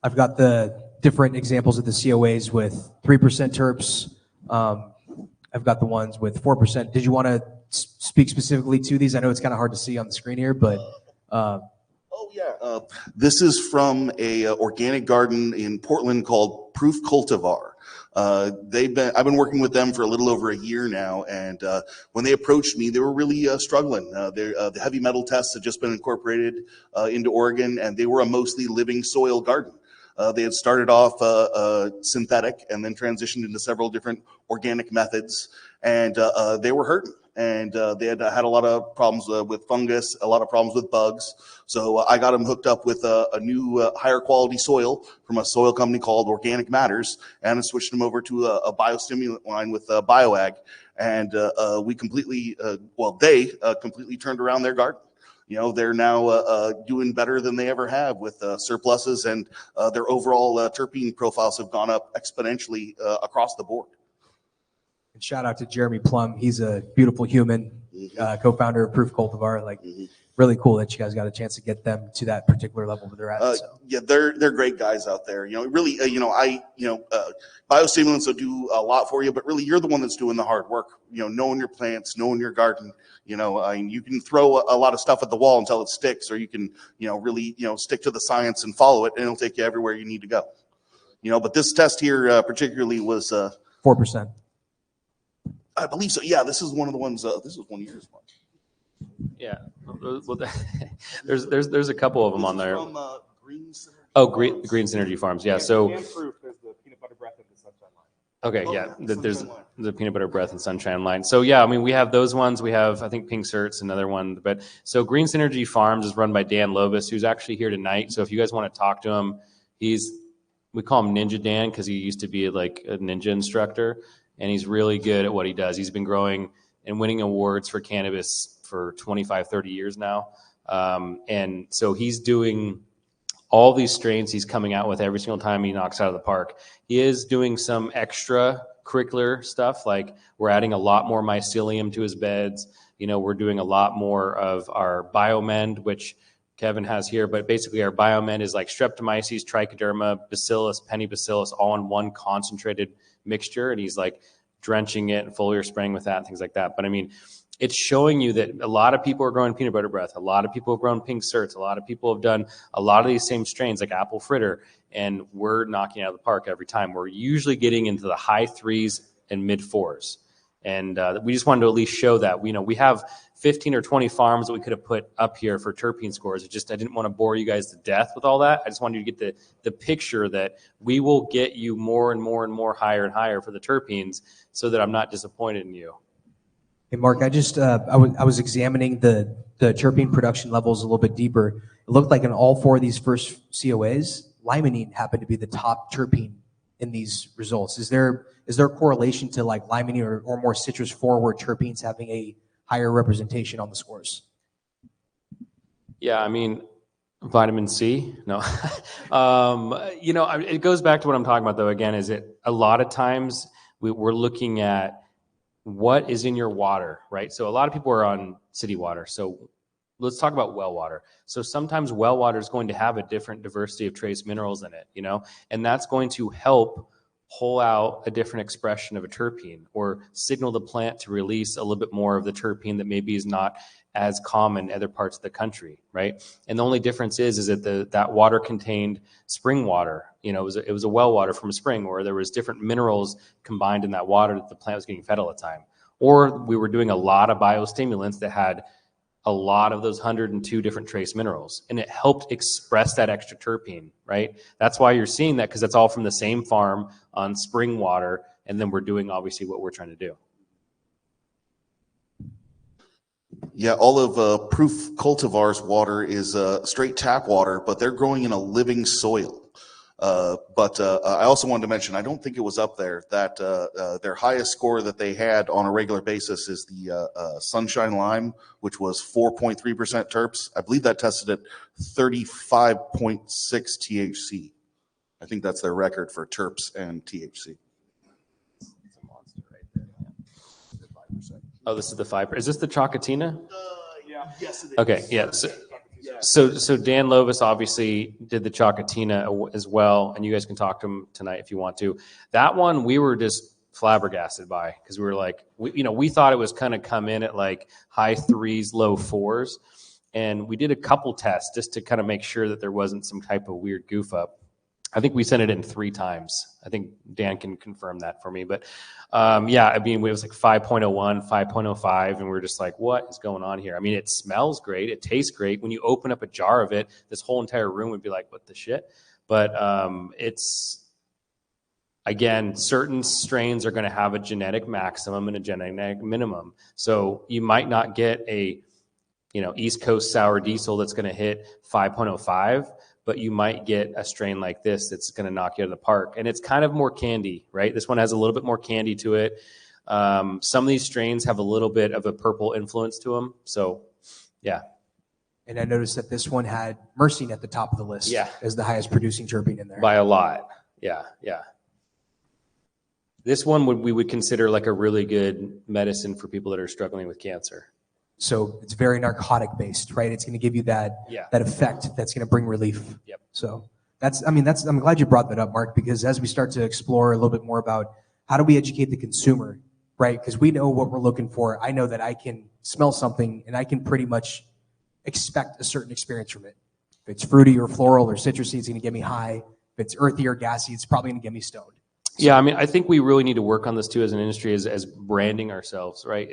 I've got the different examples of the COAs with 3% terps. I've got the ones with 4%. Did you want to speak specifically to these? I know it's kind of hard to see on the screen here, but. This is from a organic garden in Portland called Proof Cultivar. I've been working with them for a little over a year now, and when they approached me, they were really struggling. The heavy metal tests had just been incorporated into Oregon, and they were a mostly living soil garden. They had started off synthetic and then transitioned into several different organic methods, and they were hurting. And they had a lot of problems with fungus, a lot of problems with bugs. So I got them hooked up with a new higher quality soil from a soil company called Organic Matters, and I switched them over to a biostimulant line with BioAg. And we completely, they completely turned around their garden. They're now doing better than they ever have with surpluses, and their overall terpene profiles have gone up exponentially across the board. And shout out to Jeremy Plum. He's a beautiful human, co-founder of Proof Cultivar. Really cool that you guys got a chance to get them to that particular level where they're at. Yeah, they're great guys out there. Really, biostimulants will do a lot for you, but really you're the one that's doing the hard work. Knowing your plants, knowing your garden. You can throw a lot of stuff at the wall until it sticks, or you can, really, stick to the science and follow it, and it'll take you everywhere you need to go. But this test here particularly was 4%. I believe so. Yeah, this is one of the ones. This is 1 year's one. Yeah, well, there's a couple of them on there. From Green Synergy. Oh, Green Synergy Farms. Yeah, so. And Proof is the peanut butter breath and the sunshine line. Okay, yeah, there's the peanut butter breath and sunshine line. So yeah, I mean, we have those ones. We have, I think, Pink Cert's another one. But so Green Synergy Farms is run by Dan Lovis, who's actually here tonight. So if you guys want to talk to him, we call him Ninja Dan because he used to be like a ninja instructor. And he's really good at what he does. He's been growing and winning awards for cannabis for 25, 30 years now. And so he's doing all these strains he's coming out with every single time he knocks out of the park. He is doing some extra curricular stuff, like we're adding a lot more mycelium to his beds. We're doing a lot more of our biomend, which Kevin has here. But basically our biomend is like streptomyces, trichoderma, bacillus, pennybacillus, all in one concentrated mixture, and he's like drenching it and foliar spraying with that and things like that. But I mean, it's showing you that a lot of people are growing peanut butter breath, a lot of people have grown Pink Certs, a lot of people have done a lot of these same strains like apple fritter, and we're knocking out of the park every time. We're usually getting into the high 3s and mid 4s. And we just wanted to at least show that we have 15 or 20 farms that we could have put up here for terpene scores. I didn't want to bore you guys to death with all that. I just wanted you to get the picture that we will get you more and more and more higher and higher for the terpenes, so that I'm not disappointed in you. Hey, Mark, I was examining the terpene production levels a little bit deeper. It looked like in all 4 of these first COAs, limonene happened to be the top terpene in these results. Is there a correlation to like limonene or more citrus forward terpenes having a higher representation on the scores? Yeah, I mean, vitamin C, no. It goes back to what I'm talking about though, again, is it a lot of times we're looking at what is in your water, right? So a lot of people are on city water. So let's talk about well water. So sometimes well water is going to have a different diversity of trace minerals in it, and that's going to help pull out a different expression of a terpene or signal the plant to release a little bit more of the terpene that maybe is not as common in other parts of the country, right? And the only difference is that that water contained spring water. It was a well water from a spring where there was different minerals combined in that water that the plant was getting fed all the time. Or we were doing a lot of biostimulants that had a lot of those 102 different trace minerals, and it helped express that extra terpene, right? That's why you're seeing that, because that's all from the same farm on spring water, and then we're doing obviously what we're trying to do. Yeah, all of Proof Cultivar's water is straight tap water, but they're growing in a living soil. But I also wanted to mention, I don't think it was up there, that their highest score that they had on a regular basis is the Sunshine Lime, which was 4.3% terps. I believe that tested at 35.6 THC. I think that's their record for terps and THC. Oh, this is the 5%. Is this the Chocotina? Yeah. Yes, it is. Okay, yeah. So Dan Lovis obviously did the Chocotina as well, and you guys can talk to him tonight if you want to. That one we were just flabbergasted by, because we were like, we thought it was kind of come in at like high 3s, low 4s, and we did a couple tests just to kind of make sure that there wasn't some type of weird goof up. I think we sent it in 3 times. I think Dan can confirm that for me. But yeah, I mean, it was like 5.01, 5.05, and we're just like, what is going on here? I mean, it smells great. It tastes great. When you open up a jar of it, this whole entire room would be like, what the shit? But it's, again, certain strains are going to have a genetic maximum and a genetic minimum. So you might not get a, East Coast sour diesel that's going to hit 5.05, but you might get a strain like this that's going to knock you out of the park. And it's kind of more candy, right? This one has a little bit more candy to it. Some of these strains have a little bit of a purple influence to them. So, yeah. And I noticed that this one had myrcene at the top of the list as the highest producing terpene in there. By a lot. Yeah. This one we would consider like a really good medicine for people that are struggling with cancer. So it's very narcotic based, right? It's going to give you that effect that's going to bring relief. Yep. So I'm glad you brought that up, Mark, because as we start to explore a little bit more about how do we educate the consumer, right? Because we know what we're looking for. I know that I can smell something and I can pretty much expect a certain experience from it. If it's fruity or floral or citrusy, it's going to get me high. If it's earthy or gassy, it's probably going to get me stoned. So, yeah, I mean, I think we really need to work on this too as an industry, as branding ourselves, right?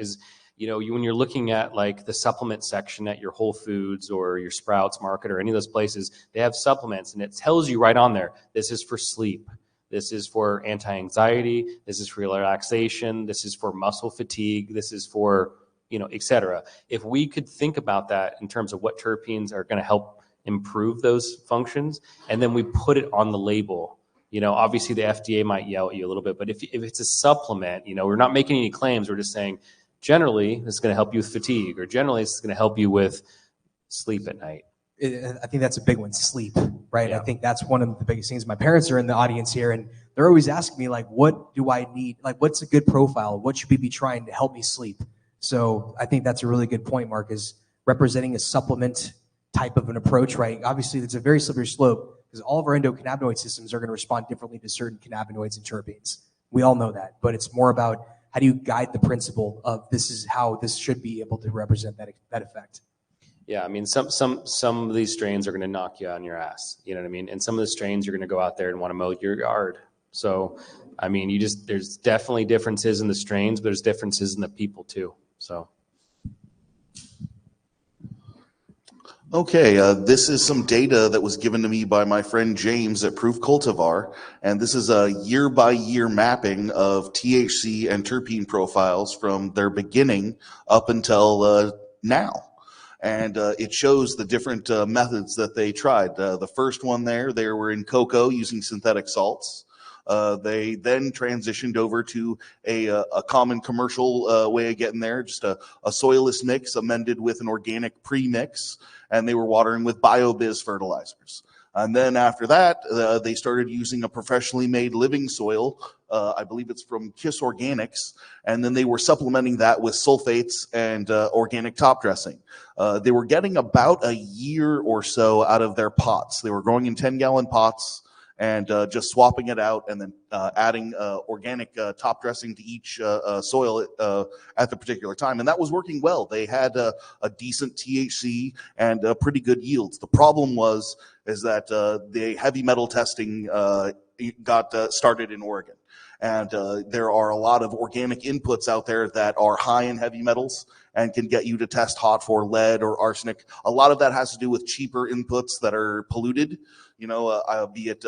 When you're looking at like the supplement section at your Whole Foods or your Sprouts Market or any of those places, they have supplements and it tells you right on there, this is for sleep. This is for anti-anxiety. This is for relaxation. This is for muscle fatigue. This is for, et cetera. If we could think about that in terms of what terpenes are going to help improve those functions, and then we put it on the label, obviously the FDA might yell at you a little bit, but if it's a supplement, we're not making any claims. We're just saying, generally, this is going to help you with fatigue, or generally, this is going to help you with sleep at night. I think that's a big one, sleep, right? Yeah. I think that's one of the biggest things. My parents are in the audience here, and they're always asking me, like, what do I need? Like, what's a good profile? What should we be trying to help me sleep? So I think that's a really good point, Mark, is representing a supplement type of an approach, right? Obviously, it's a very slippery slope because all of our endocannabinoid systems are going to respond differently to certain cannabinoids and terpenes. We all know that, but it's more about how do you guide the principle of this is how this should be able to represent that effect? Yeah, I mean, some of these strains are going to knock you on your ass. You know what I mean? And some of the strains you're going to go out there and want to mow your yard. So, I mean, there's definitely differences in the strains, but there's differences in the people too. So. Okay, this is some data that was given to me by my friend James at Proof Cultivar, and this is a year-by-year mapping of THC and terpene profiles from their beginning up until now. And it shows the different methods that they tried. The first one they were in cocoa using synthetic salts. They then transitioned over to a common commercial way of getting there, just a soilless mix amended with an organic pre-mix, and they were watering with BioBiz fertilizers. And then after that, they started using a professionally made living soil. I believe it's from Kiss Organics. And then they were supplementing that with sulfates and organic top dressing. They were getting about a year or so out of their pots. They were growing in 10-gallon pots and just swapping it out and then adding organic top dressing to each soil at the particular time. And that was working well. They had a decent THC and pretty good yields. The problem is that the heavy metal testing got started in Oregon. And there are a lot of organic inputs out there that are high in heavy metals and can get you to test hot for lead or arsenic. A lot of that has to do with cheaper inputs that are polluted. Be it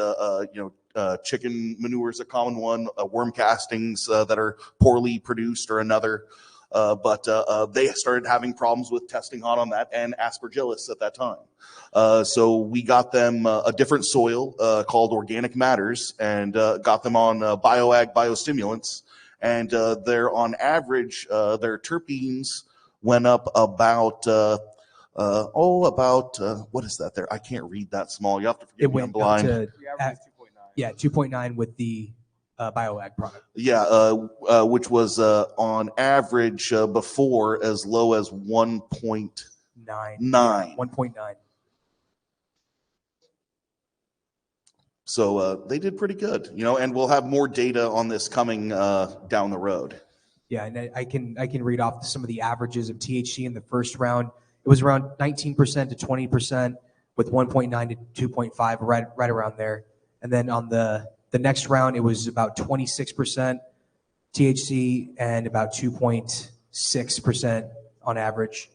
chicken manure is a common one, worm castings that are poorly produced or another. but they started having problems with testing hot on that and aspergillus at that time. So we got them a different soil called Organic Matters, and got them on BioAg biostimulants, and they're on average, their terpenes went up about what is that there? I can't read that small. You have to forgive me, I'm blind. The average is 2.9. Yeah, 2.9 with the BioAg product. Yeah, which was on average before as low as 1.9. 1.9. So they did pretty good, and we'll have more data on this coming down the road. Yeah, and I can read off some of the averages of THC in the first round. It was around 19% to 20%, with 1.9 to 2.5, right around there. And then on the next round, it was about 26% THC and about 2.6% on average.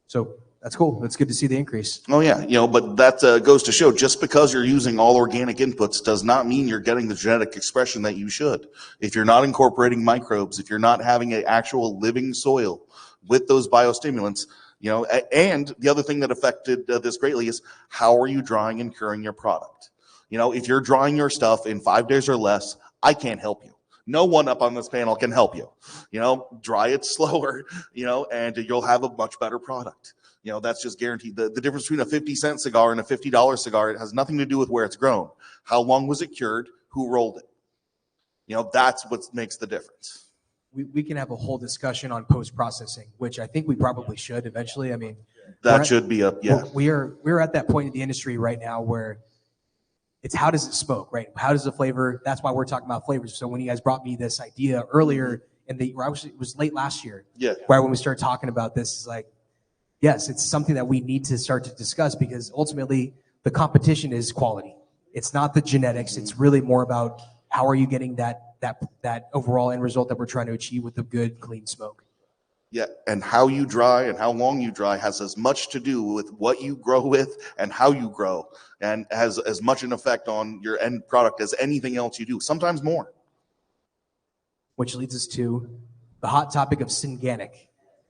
So that's cool. That's good to see the increase. Oh yeah, but that goes to show, just because you're using all organic inputs does not mean you're getting the genetic expression that you should. If you're not incorporating microbes, if you're not having an actual living soil with those biostimulants, and the other thing that affected this greatly is, how are you drying and curing your product? If you're drying your stuff in 5 days or less, I can't help you. No one up on this panel can help you. Dry it slower, and you'll have a much better product. That's just guaranteed. The difference between a 50-cent cigar and a $50 cigar, it has nothing to do with where it's grown. How long was it cured? Who rolled it? That's what makes the difference. We can have a whole discussion on post-processing, which I think we probably should eventually. I mean, that should be up. Yeah, we're at that point in the industry right now where it's, how does it smoke, right? How does the flavor? That's why we're talking about flavors. So when you guys brought me this idea earlier, it was late last year. Yeah. Right when we started talking about this, is like, yes, it's something that we need to start to discuss, because ultimately the competition is quality. It's not the genetics. It's really more about how are you getting that overall end result that we're trying to achieve with a good, clean smoke. Yeah, and how you dry and how long you dry has as much to do with what you grow with and how you grow, and has as much an effect on your end product as anything else you do, sometimes more. Which leads us to the hot topic of Synganic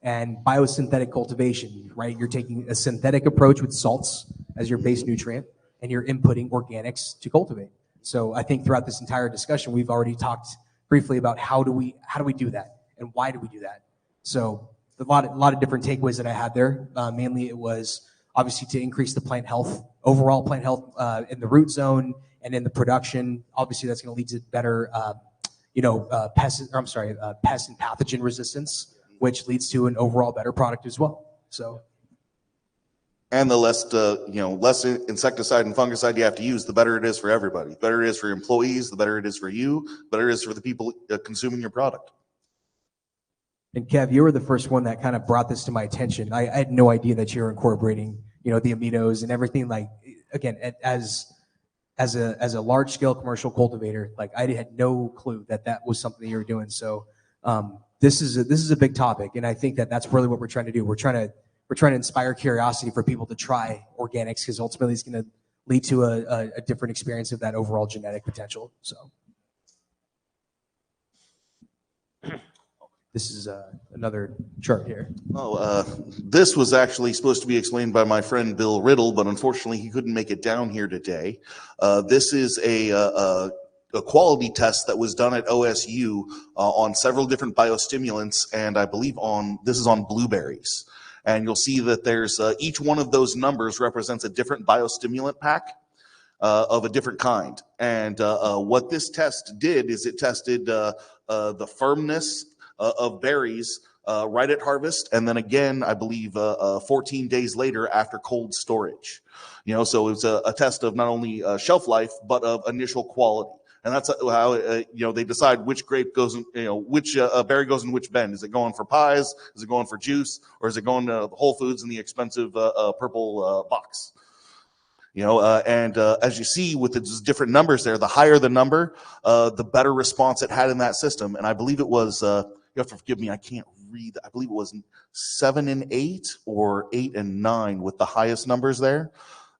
and biosynthetic cultivation, right? You're taking a synthetic approach with salts as your base nutrient, and you're inputting organics to cultivate. So I think throughout this entire discussion, we've already talked briefly about how do we do that and why do we do that. So a lot of different takeaways that I had there. Mainly it was obviously to increase the plant health, overall plant health in the root zone and in the production. Obviously that's going to lead to better, pest and pathogen resistance, which leads to an overall better product as well. So. And the less insecticide and fungicide you have to use, the better it is for everybody. The better it is for your employees, the better it is for you, the better it is for the people consuming your product. And Kev, you were the first one that kind of brought this to my attention. I had no idea that you were incorporating, the aminos and everything. Like, again, as a large scale commercial cultivator, like I had no clue that was something you were doing. So this is a big topic, and I think that's really what we're trying to do. We're trying to inspire curiosity for people to try organics, because ultimately it's going to lead to a different experience of that overall genetic potential. So this is another chart here. This was actually supposed to be explained by my friend Bill Riddle, but unfortunately he couldn't make it down here today. This is a quality test that was done at OSU on several different biostimulants, and I believe this is on blueberries. And you'll see that there's each one of those numbers represents a different biostimulant pack of a different kind. And what this test did is it tested the firmness of berries right at harvest, and then again, I believe 14 days later after cold storage. So it's a test of not only shelf life, but of initial quality. And that's how they decide which grape goes in, which berry goes in which bin. Is it going for pies? Is it going for juice? Or is it going to Whole Foods in the expensive purple box? And as you see with the different numbers there, the higher the number, the better response it had in that system. And I believe it was, you have to forgive me, I can't read. I believe it was 7 and 8 or 8 and 9 with the highest numbers there.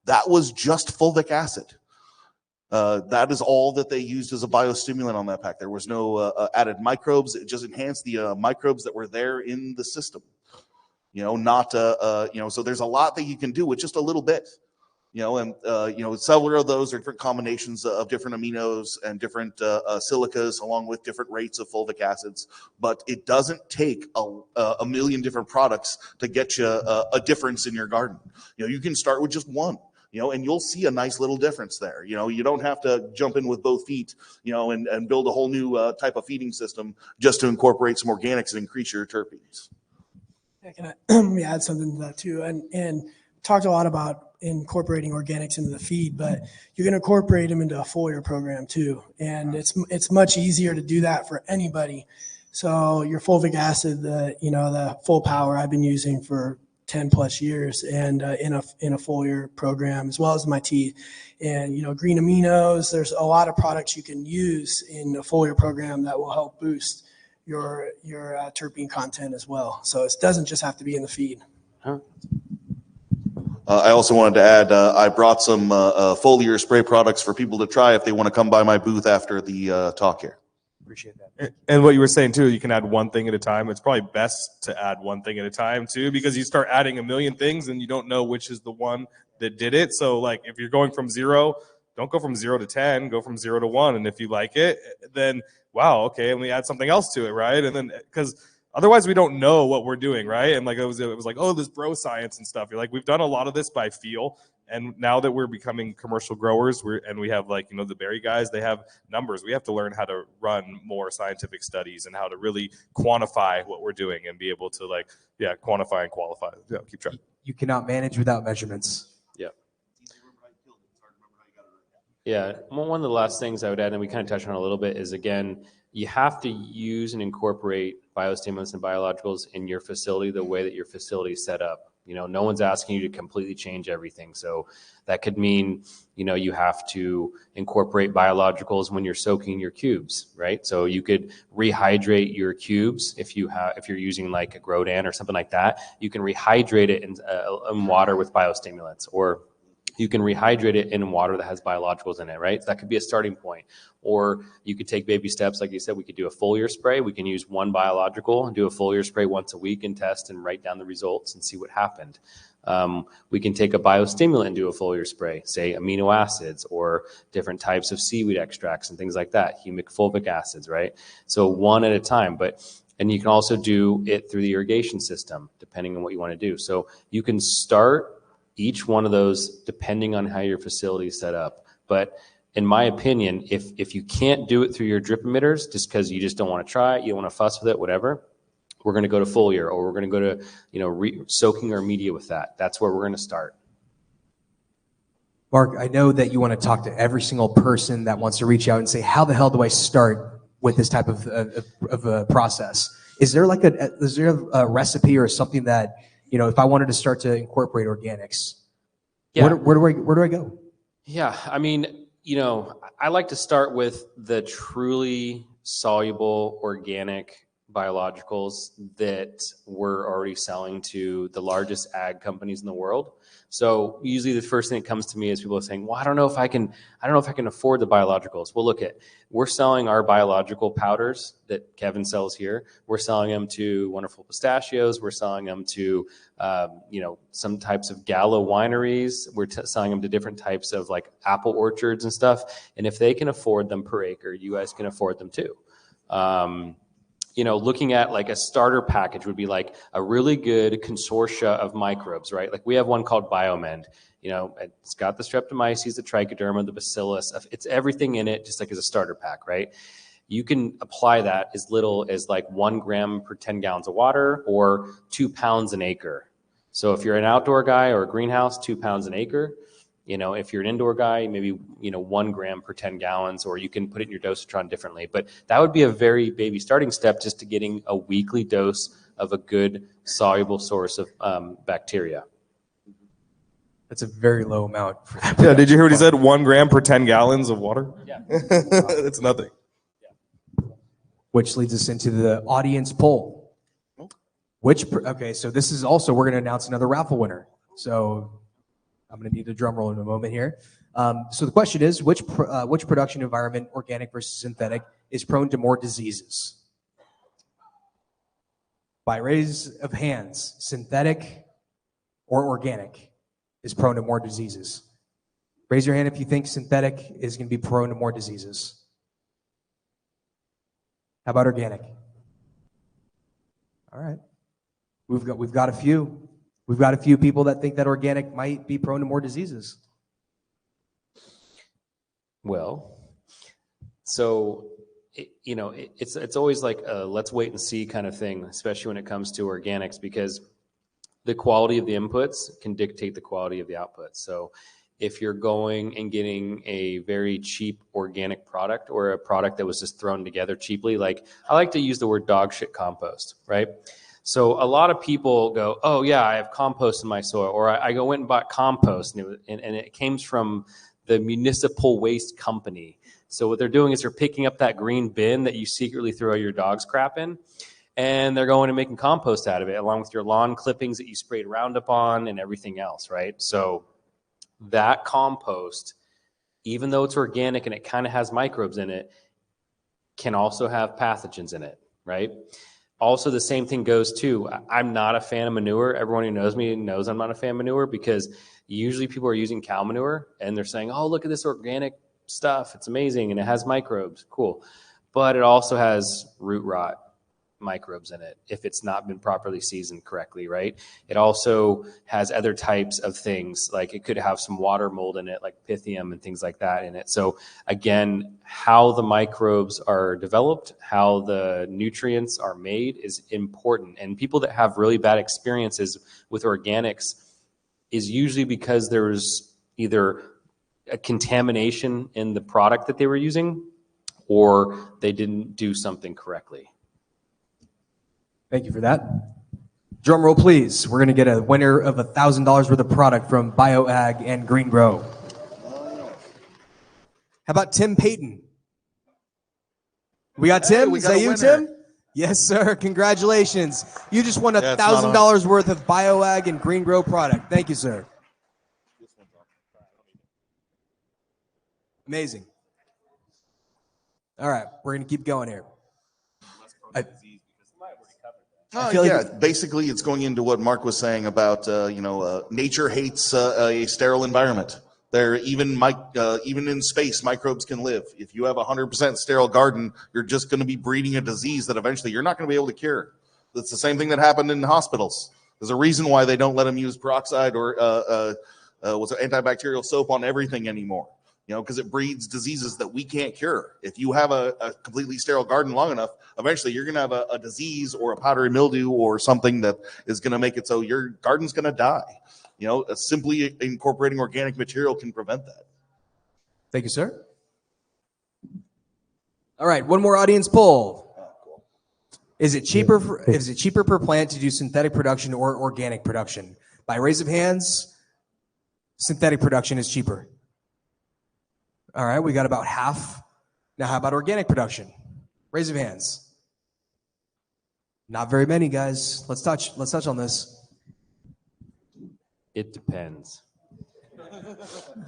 That was just fulvic acid. That is all that they used as a biostimulant on that pack. There was no added microbes. It just enhanced the microbes that were there in the system. So there's a lot that you can do with just a little bit. Several of those are different combinations of different aminos and different silicas, along with different rates of fulvic acids. But it doesn't take a million different products to get you a difference in your garden. You can start with just one. And you'll see a nice little difference there. You don't have to jump in with both feet, and build a whole new type of feeding system just to incorporate some organics and increase your terpenes. Yeah, can I add something to that too? And talked a lot about incorporating organics into the feed, but you're going to incorporate them into a foliar program too. And it's much easier to do that for anybody. So your fulvic acid, the full power I've been using for 10 plus years, and in a foliar program, as well as my tea, and green aminos. There's a lot of products you can use in a foliar program that will help boost your terpene content as well. So it doesn't just have to be in the feed. Huh? I also wanted to add, I brought some foliar spray products for people to try if they want to come by my booth after the talk here. Appreciate that. And what you were saying too, you can add one thing at a time. It's probably best to add one thing at a time too, because you start adding a million things and you don't know which is the one that did it. So like if you're going from 0, don't go from 0 to 10, go from 0 to 1. And if you like it, then wow, okay, and we add something else to it, right? And then because otherwise we don't know what we're doing, right? And like it was like, oh, this bro science and stuff. You're like, we've done a lot of this by feel. And now that we're becoming commercial growers, we have the berry guys, they have numbers. We have to learn how to run more scientific studies and how to really quantify what we're doing and be able to quantify and qualify. Yeah, keep track. You cannot manage without measurements. Yeah. Yeah. One of the last things I would add, and we kind of touched on a little bit, is again, you have to use and incorporate biostimulants and biologicals in your facility the way that your facility is set up. No one's asking you to completely change everything. So that could mean, you have to incorporate biologicals when you're soaking your cubes, right? So you could rehydrate your cubes if you're using like a Grodan or something like that. You can rehydrate it in water with biostimulants, or you can rehydrate it in water that has biologicals in it, right? So that could be a starting point. Or you could take baby steps. Like you said, we could do a foliar spray. We can use one biological and do a foliar spray once a week and test and write down the results and see what happened. We can take a biostimulant and do a foliar spray, say amino acids or different types of seaweed extracts and things like that, humic fulvic acids, right? So one at a time. And you can also do it through the irrigation system, depending on what you want to do. So you can start each one of those depending on how your facility is set up. But in my opinion, if you can't do it through your drip emitters, just because you just don't want to try it, you don't want to fuss with it, whatever, we're going to go to foliar, or we're going to go to soaking our media with that. That's where we're going to start. Mark, I know that you want to talk to every single person that wants to reach out and say, how the hell do I start with this type of a process? Is there a recipe or something that, if I wanted to start to incorporate organics, where do I go? Yeah, I mean, I like to start with the truly soluble organic biologicals that we're already selling to the largest ag companies in the world. So usually the first thing that comes to me is people are saying, well, I don't know if I can afford the biologicals. Well, we're selling our biological powders that Kevin sells here. We're selling them to Wonderful Pistachios. We're selling them to, some types of Gallo wineries. We're selling them to different types of like apple orchards and stuff. And if they can afford them per acre, you guys can afford them too. Looking at like a starter package would be like a really good consortia of microbes, right? Like we have one called Biomend. It's got the Streptomyces, the Trichoderma, the Bacillus. It's everything in it, just like as a starter pack, right? You can apply that as little as like 1 gram per 10 gallons of water or 2 pounds an acre. So if you're an outdoor guy or a greenhouse, 2 pounds an acre. If you're an indoor guy, maybe, 1 gram per 10 gallons, or you can put it in your dosatron differently. But that would be a very baby starting step just to getting a weekly dose of a good soluble source of bacteria. That's a very low amount. Yeah, did you hear what he said? 1 gram per 10 gallons of water? Yeah. It's nothing. Which leads us into the audience poll. So this is also, we're going to announce another raffle winner. So I'm going to need a drum roll in a moment here. So the question is, which production environment, organic versus synthetic, is prone to more diseases? By raise of hands, synthetic or organic is prone to more diseases. Raise your hand if you think synthetic is going to be prone to more diseases. How about organic? All right. We've got a few. We've got a few people that think that organic might be prone to more diseases. Well, so it's always like a let's wait and see kind of thing, especially when it comes to organics, because the quality of the inputs can dictate the quality of the outputs. So if you're going and getting a very cheap organic product or a product that was just thrown together cheaply, like I like to use the word dog shit compost, right? So a lot of people go, oh yeah, I have compost in my soil, or I go in and bought compost, and it came from the municipal waste company. So what they're doing is they're picking up that green bin that you secretly throw your dog's crap in, and they're going and making compost out of it, along with your lawn clippings that you sprayed Roundup on and everything else, right? So that compost, even though it's organic and it kind of has microbes in it, can also have pathogens in it, right? Also, the same thing goes to, I'm not a fan of manure. Everyone who knows me knows I'm not a fan of manure, because usually people are using cow manure and they're saying, oh, look at this organic stuff. It's amazing and it has microbes. Cool. But it also has root rot microbes in it if it's not been properly seasoned correctly, right? It also has other types of things, like it could have some water mold in it, like pythium and things like that in it. So again, how the microbes are developed, how the nutrients are made is important. And people that have really bad experiences with organics is usually because there's either a contamination in the product that they were using, or they didn't do something correctly. Thank you for that. Drum roll, please. We're going to get a winner of $1,000 worth of product from BioAg and GreenGro. How about Tim Payton? We got Tim? Is that you, Tim? Yes, sir. Congratulations. You just won $1,000 worth of BioAg and GreenGro product. Thank you, sir. Amazing. All right, we're going to keep going here. Basically, it's going into what Mark was saying about nature hates a sterile environment. Even in space, microbes can live. If you have a 100% sterile garden, you're just going to be breeding a disease that eventually you're not going to be able to cure. It's the same thing that happened in hospitals. There's a reason why they don't let them use peroxide or antibacterial soap on everything anymore. Because it breeds diseases that we can't cure. If you have a completely sterile garden long enough, eventually you're going to have a disease or a powdery mildew or something that is going to make it so your garden's going to die. Simply incorporating organic material can prevent that. Thank you, sir. All right, one more audience poll. Is it cheaper per plant to do synthetic production or organic production? By raise of hands, synthetic production is cheaper. All right, we got about half. Now, how about organic production? Raise of hands. Not very many, guys. Let's touch on this. It depends.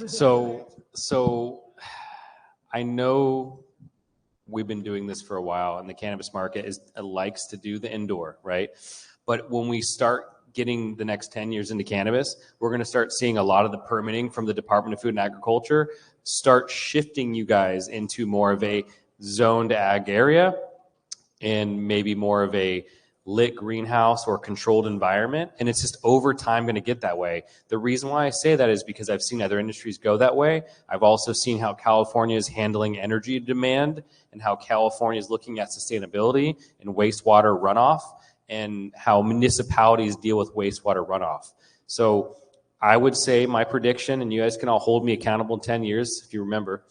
So I know we've been doing this for a while, and the cannabis market likes to do the indoor, right? But when we start getting the next 10 years into cannabis, we're going to start seeing a lot of the permitting from the Department of Food and Agriculture start shifting you guys into more of a zoned ag area and maybe more of a lit greenhouse or controlled environment. And it's just over time going to get that way. The reason why I say that is because I've seen other industries go that way. I've also seen how California is handling energy demand and how California is looking at sustainability and wastewater runoff and how municipalities deal with wastewater runoff. So I would say my prediction, and you guys can all hold me accountable in 10 years if you remember,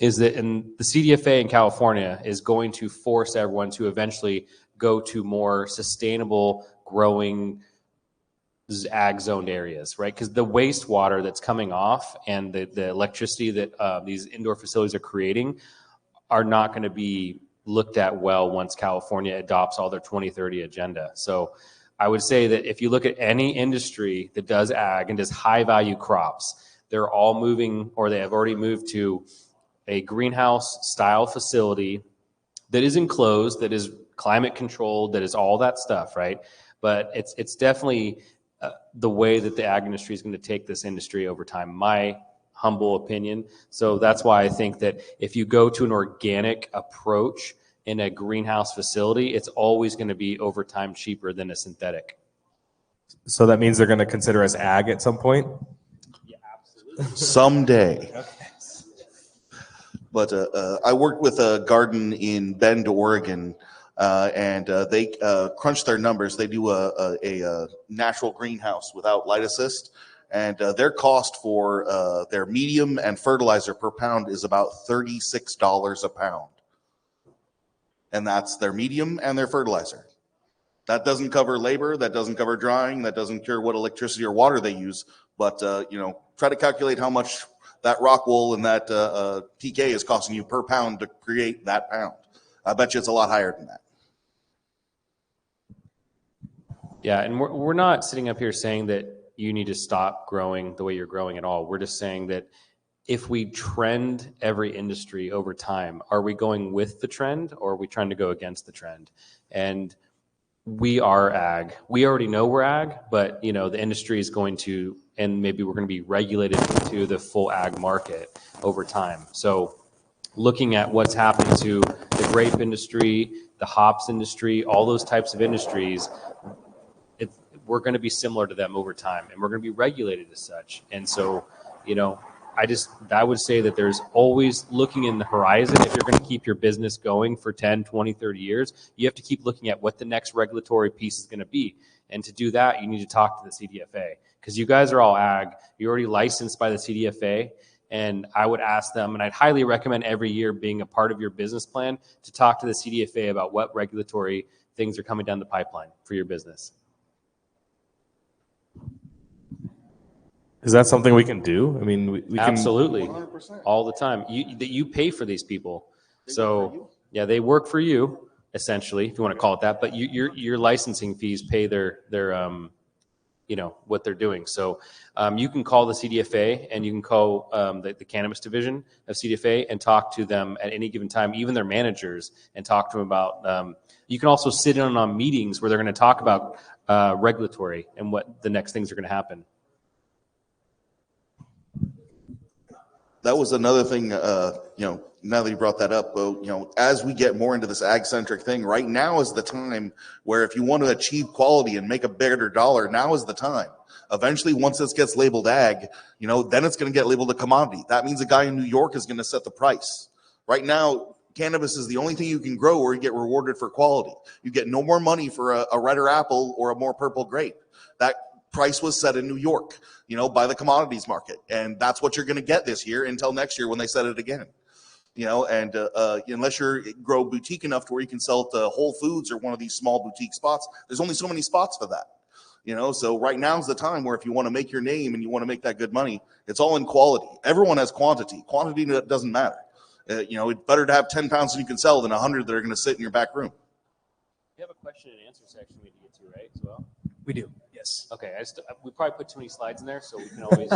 is that the CDFA in California is going to force everyone to eventually go to more sustainable growing ag zoned areas, right? Because the wastewater that's coming off and the electricity that these indoor facilities are creating are not going to be looked at well once California adopts all their 2030 agenda. So I would say that if you look at any industry that does ag and does high value crops, they're all moving, or they have already moved to a greenhouse style facility that is enclosed, that is climate controlled, that is all that stuff, right? But it's definitely the way that the ag industry is going to take this industry over time, my humble opinion. So that's why I think that if you go to an organic approach in a greenhouse facility, it's always going to be over time cheaper than a synthetic. So that means they're going to consider us ag at some point? Yeah, absolutely. Someday. But I worked with a garden in Bend, Oregon, and they crunch their numbers. They do a natural greenhouse without light assist, and their cost for their medium and fertilizer per pound is about $36 a pound. And that's their medium and their fertilizer. That doesn't cover labor, that doesn't cover drying, that doesn't care what electricity or water they use. But try to calculate how much that rock wool and that PK is costing you per pound to create that pound. I bet you it's a lot higher than that. Yeah, and we're not sitting up here saying that you need to stop growing the way you're growing at all. We're just saying that if we trend every industry over time, are we going with the trend or are we trying to go against the trend? And we are ag. We already know we're ag, but the industry is going to, and maybe we're going to be regulated into the full ag market over time. So looking at what's happened to the grape industry, the hops industry, all those types of industries, we're going to be similar to them over time, and we're going to be regulated as such. And so, I would say that there's always looking in the horizon. If you're going to keep your business going for 10, 20, 30 years, you have to keep looking at what the next regulatory piece is going to be. And to do that, you need to talk to the CDFA, because you guys are all ag. You're already licensed by the CDFA. And I would ask them, and I'd highly recommend every year being a part of your business plan to talk to the CDFA about what regulatory things are coming down the pipeline for your business. Is that something we can do? I mean, we can. Absolutely. 100%. All the time. You pay for these people. So, yeah, they work for you, essentially, if you want to call it that. But your licensing fees pay their what they're doing. So you can call the CDFA, and you can call the cannabis division of CDFA and talk to them at any given time, even their managers, and talk to them about you can also sit in on meetings where they're going to talk about regulatory and what the next things are going to happen. That was another thing, now that you brought that up, as we get more into this ag-centric thing, right now is the time where if you want to achieve quality and make a better dollar, now is the time. Eventually, once this gets labeled ag, then it's going to get labeled a commodity. That means a guy in New York is going to set the price. Right now, cannabis is the only thing you can grow where you get rewarded for quality. You get no more money for a redder apple or a more purple grape. That price was set in New York, by the commodities market. And that's what you're going to get this year until next year when they set it again. And unless you're grow boutique enough to where you can sell it to Whole Foods or one of these small boutique spots, there's only so many spots for that. So right now is the time where if you want to make your name and you want to make that good money, it's all in quality. Everyone has quantity. Quantity doesn't matter. It's better to have 10 pounds that you can sell than 100 that are going to sit in your back room. We have a question and answer section we need to get to, right, as well? We do, yes. Okay, we probably put too many slides in there, so we can always,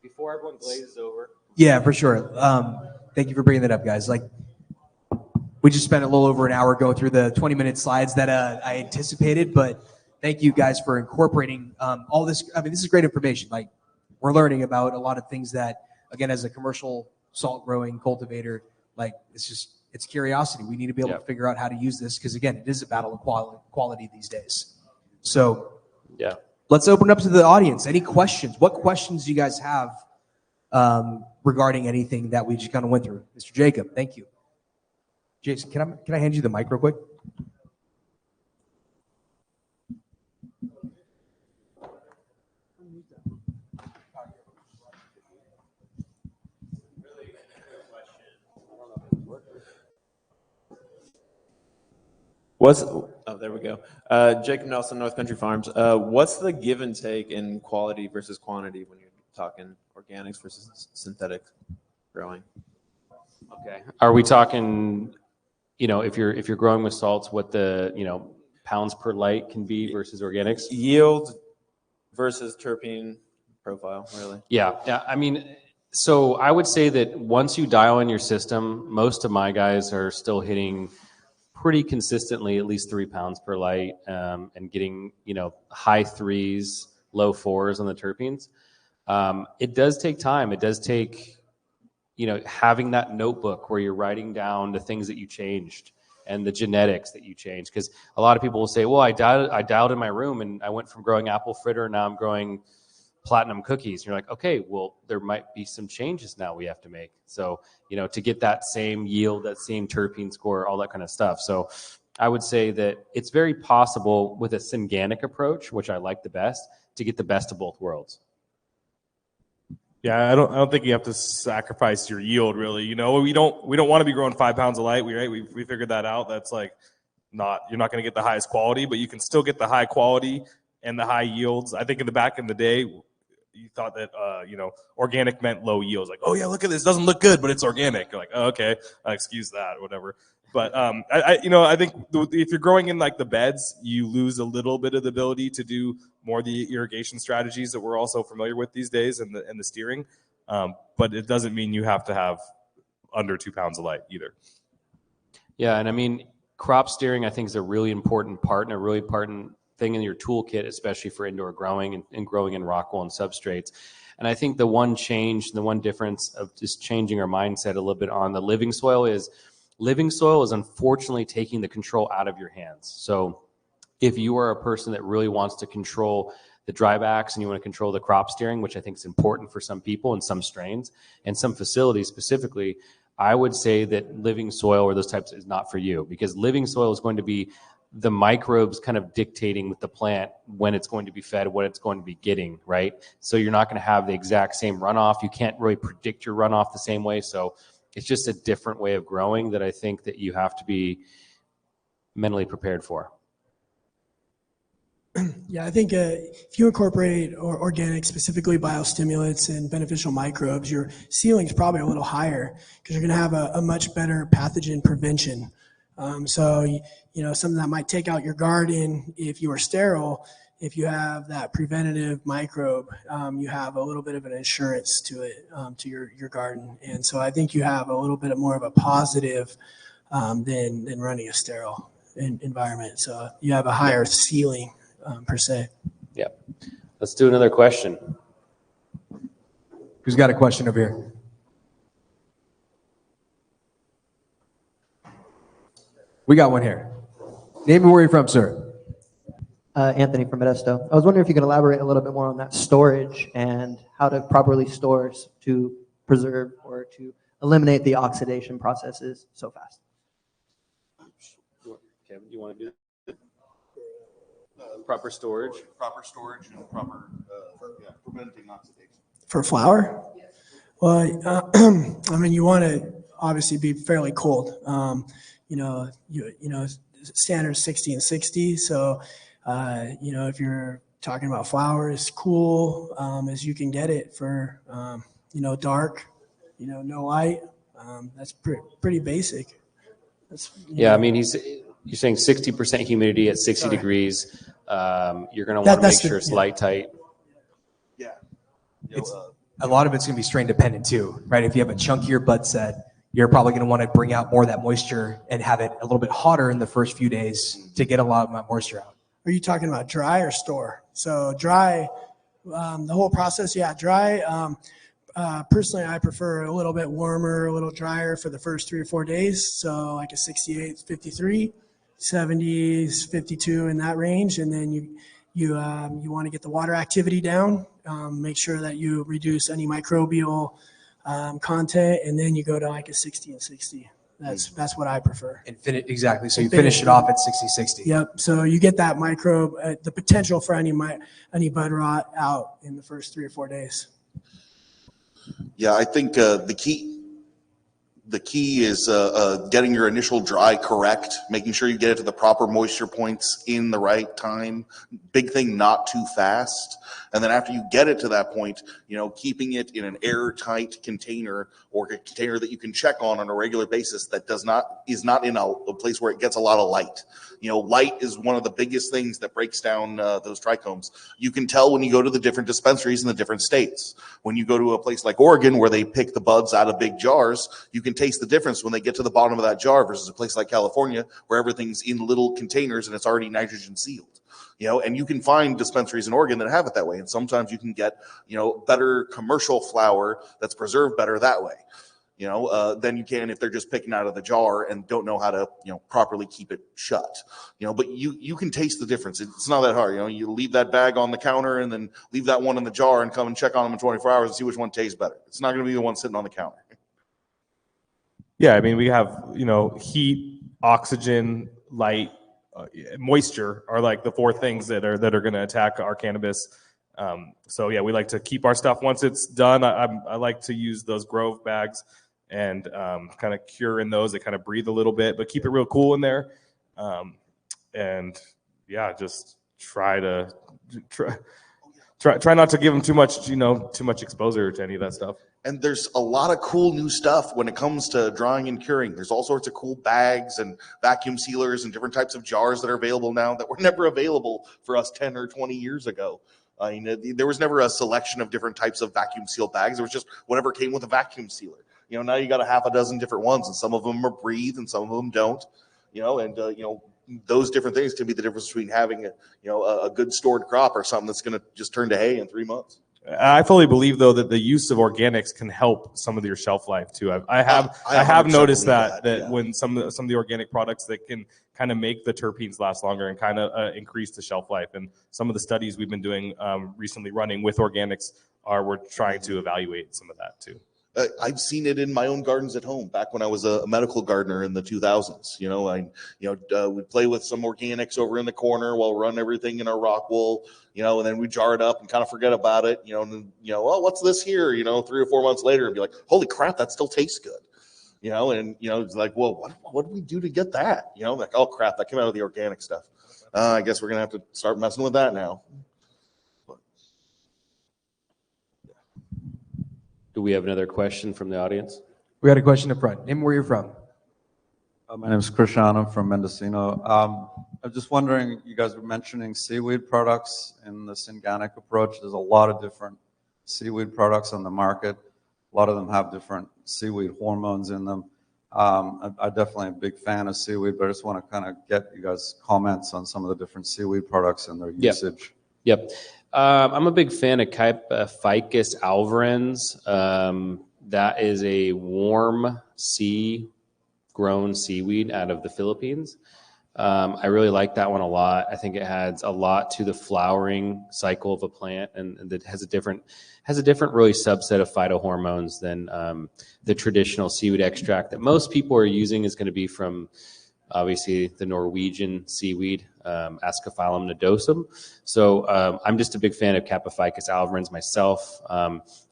before everyone glazes over. Yeah, for sure. Thank you for bringing that up, guys. We just spent a little over an hour going through the 20-minute slides that I anticipated, but thank you guys for incorporating all this. I mean, this is great information. We're learning about a lot of things that, again, as a commercial salt growing cultivator, it's curiosity. We need to be able to figure out how to use this because, again, it is a battle of quality these days. So let's open up to the audience. Any questions? What questions do you guys have regarding anything that we just kind of went through? Mr. Jacob, thank you. Jason, can I hand you the mic real quick? There we go. Jacob Nelson, North Country Farms. What's the give and take in quality versus quantity when you're talking organics versus synthetic growing? Okay. Are we talking, if you're growing with salts, what the, pounds per light can be versus organics? Yield versus terpene profile, really. Yeah. I mean, so I would say that once you dial in your system, most of my guys are still hitting pretty consistently at least 3 pounds per light, and getting, high 3s, low 4s on the terpenes. It does take time. It does take, having that notebook where you're writing down the things that you changed and the genetics that you changed. Because a lot of people will say, well, I dialed in my room and I went from growing apple fritter, now I'm growing platinum cookies. And you're like, okay, well, there might be some changes now we have to make. So, to get that same yield, that same terpene score, all that kind of stuff. So I would say that it's very possible with a Synganic approach, which I like the best, to get the best of both worlds. Yeah, I don't think you have to sacrifice your yield, really. We don't want to be growing 5 pounds of light. We figured that out. That's like you're not going to get the highest quality, but you can still get the high quality and the high yields. I think in the day, you thought that organic meant low yields. Like, oh yeah, look at this, doesn't look good, but it's organic. You're like, oh, okay, excuse that, whatever. But I think if you're growing in like the beds, you lose a little bit of the ability to do more of the irrigation strategies that we're also familiar with these days, and the steering. But it doesn't mean you have to have under 2 pounds of light either. Yeah, and I mean, crop steering I think is a really important part and a really important thing in your toolkit, especially for indoor growing and growing in rock wool and substrates. And I think the one difference of just changing our mindset a little bit on the living soil is unfortunately taking the control out of your hands. So if you are a person that really wants to control the drybacks and you want to control the crop steering, which I think is important for some people and some strains and some facilities specifically, I would say that living soil or those types is not for you, because living soil is going to be the microbes kind of dictating with the plant when it's going to be fed, what it's going to be getting, right? So you're not going to have the exact same runoff. You can't really predict your runoff the same way. So it's just a different way of growing that I think that you have to be mentally prepared for. Yeah, I think if you incorporate organic, specifically biostimulants and beneficial microbes, your ceiling's probably a little higher because you're going to have a much better pathogen prevention. So, something that might take out your garden if you are sterile, if you have that preventative microbe, you have a little bit of an insurance to it, to your garden. And so I think you have a little bit more of a positive than running a sterile environment. So you have a higher ceiling per se. Yeah. Let's do another question. Who's got a question over here? We got one here. Name and where you're from, sir. Anthony from Modesto. I was wondering if you could elaborate a little bit more on that storage and how to properly store to preserve or to eliminate the oxidation processes so fast. Kevin, you want to do that? Proper storage? Proper storage and proper preventing oxidation. For flour? Well, I mean, you want to obviously be fairly cold. Standard 60 and 60. So, if you're talking about flour, as cool as you can get it for, dark, no light. That's pretty basic. I mean, you're saying 60% humidity at 60 degrees. You're going to want to make sure it's light tight. Yeah. A lot of it's going to be strain dependent too, right? If you have a chunkier bud set, you're probably going to want to bring out more of that moisture and have it a little bit hotter in the first few days to get a lot of that moisture out. Are you talking about dry or store? So dry, the whole process, dry. Personally, I prefer a little bit warmer, a little drier for the first 3 or 4 days. So like a 68, 53, 70s, 52 in that range. And then you want to get the water activity down, make sure that you reduce any microbial content, and then you go to like a 60 and 60. That's what I prefer. And exactly. So you finish it off at 60-60. Yep. So you get that microbe, the potential for any bud rot out in the first 3 or 4 days. Yeah, I think the the key is getting your initial dry correct, making sure you get it to the proper moisture points in the right time. Big thing, not too fast. And then after you get it to that point, keeping it in an airtight container, or a container that you can check on a regular basis that is not in a place where it gets a lot of light. Light is one of the biggest things that breaks down those trichomes. You can tell when you go to the different dispensaries in the different states. When you go to a place like Oregon, where they pick the buds out of big jars, you can taste the difference when they get to the bottom of that jar versus a place like California, where everything's in little containers and it's already nitrogen sealed. And you can find dispensaries in Oregon that have it that way. And sometimes you can get, better commercial flower that's preserved better that way. Than you can if they're just picking out of the jar and don't know how to, properly keep it shut. But you can taste the difference. It's not that hard. You leave that bag on the counter and then leave that one in the jar and come and check on them in 24 hours and see which one tastes better. It's not going to be the one sitting on the counter. Yeah, I mean, we have, heat, oxygen, light, moisture are like the four things that are going to attack our cannabis. So yeah, we like to keep our stuff once it's done. I like to use those Grove bags and kind of cure in those. They kind of breathe a little bit, but keep it real cool in there. And yeah, just try not to give them too much exposure to any of that stuff. And there's a lot of cool new stuff when it comes to drying and curing. There's all sorts of cool bags and vacuum sealers and different types of jars that are available now that were never available for us 10 or 20 years ago. There was never a selection of different types of vacuum seal bags. There was just whatever came with a vacuum sealer. Now you got a half a dozen different ones, and some of them are breathe and some of them don't. Those different things can be the difference between having a good stored crop or something that's going to just turn to hay in 3 months. I fully believe, though, that the use of organics can help some of your shelf life too. I have noticed that when some of the organic products that can kind of make the terpenes last longer and kind of increase the shelf life. And some of the studies we've been doing recently running with organics we're trying to evaluate some of that too. I've seen it in my own gardens at home back when I was a medical gardener in the 2000s. We'd play with some organics over in the corner while run everything in our rock wool, and then we jar it up and kind of forget about it, well, what's this here? 3 or 4 months later, and be like, holy crap, that still tastes good. It's like, well, what did we do to get that? Like, oh crap, that came out of the organic stuff. I guess we're going to have to start messing with that now. Do we have another question from the audience? We got a question up front. Name where you're from. My name is Krishan. I'm from Mendocino. I'm just wondering, you guys were mentioning seaweed products in the Synganic approach. There's a lot of different seaweed products on the market. A lot of them have different seaweed hormones in them. I'm definitely a big fan of seaweed, but I just want to kind of get you guys' comments on some of the different seaweed products and their usage. Yep. I'm a big fan of Ficus alvarans. That is a warm sea-grown seaweed out of the Philippines. I really like that one a lot. I think it adds a lot to the flowering cycle of a plant, and it has a different really subset of phytohormones than the traditional seaweed extract that most people are using is going to be from obviously the Norwegian seaweed, Ascophyllum nodosum. So I'm just a big fan of Ficus alvarans myself.